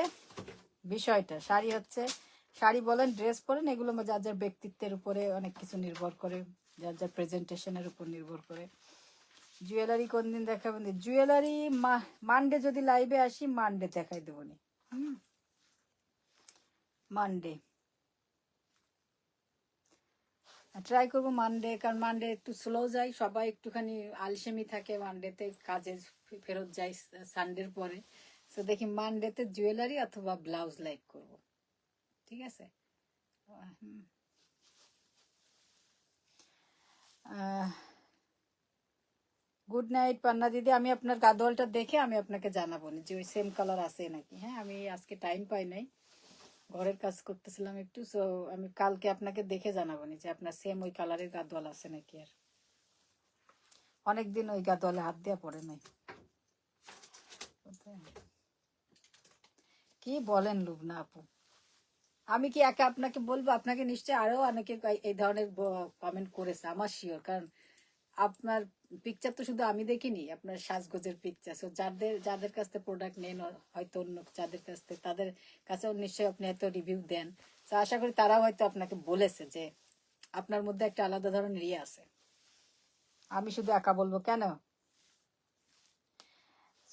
Speaker 2: বিষয়টা। শাড়ি হচ্ছে, শাড়ি বলেন ড্রেস পরেন, এগুলো যার যার ব্যক্তিত্বের উপরে অনেক কিছু নির্ভর করে, যার যার প্রেজেন্টেশনের উপর নির্ভর করে। জুয়েলারি কোন দিন দেখাবেন? জুয়েলারি মানডে যদি লাইভে আসি, মানডে দেখাই দেবো নি। মানডে ট্রাই করবো মানডে, কারণ মানডে একটু স্লো যায়, সবাই একটুখানি আলসেমি থাকে মানডেতে, কাজে ফেরত যায় সানডের পরে। তো দেখি মানডেতে জুয়েলারি অথবা ব্লাউজ লাইভ করব, ঠিক আছে? গুড নাইট পান্না দিদি, আমি আপনার গাদোয়ালটা দেখে আমি আপনাকে জানাবো যে ওই সেম কালার আছে নাকি। হ্যাঁ, আমি আজকে টাইম পাই নাই, ঘরের কাজ করতেছিলাম একটু, সো আমি কালকে আপনাকে দেখে জানাবো নি যে আপনার সেম ওই কালারের গাদোয়াল আছে নাকি। আর অনেকদিন ওই গাদোয়ালে হাত দেওয়া পড়ে নাই। কি বলেন লুবনা আপু, আমি কি একা আপনাকে বলবো? আপনাকে নিশ্চয়ই আরো অনেকে এই ধরনের কমেন্ট করেছে, আমার শিওর। কারণ আপনার পিকচার তো শুধু আমি দেখিনি, আপনার সাজগোজের পিকচার। সো যাদের যাদের কাছ থেকে প্রোডাক্ট নেন, হয়তো অন্য যাদের কাছ থেকে, তাদের কাছেও নিশ্চয়ই আপনি এত রিভিউ দেন। তো আশা করি তারাও হয়তো আপনাকে বলেছে যে আপনার মধ্যে একটা আলাদা ধরনের ইয়ে আছে। আমি শুধু একা বলবো কেন?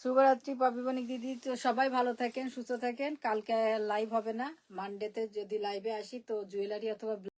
Speaker 2: শুভরাত্রি পপি বণিক দিদি। তো সবাই ভালো থাকেন, সুস্থ থাকেন। কালকে লাইভ হবে না, মানডেতে যদি লাইভে আসি তো জুয়েলারি অথবা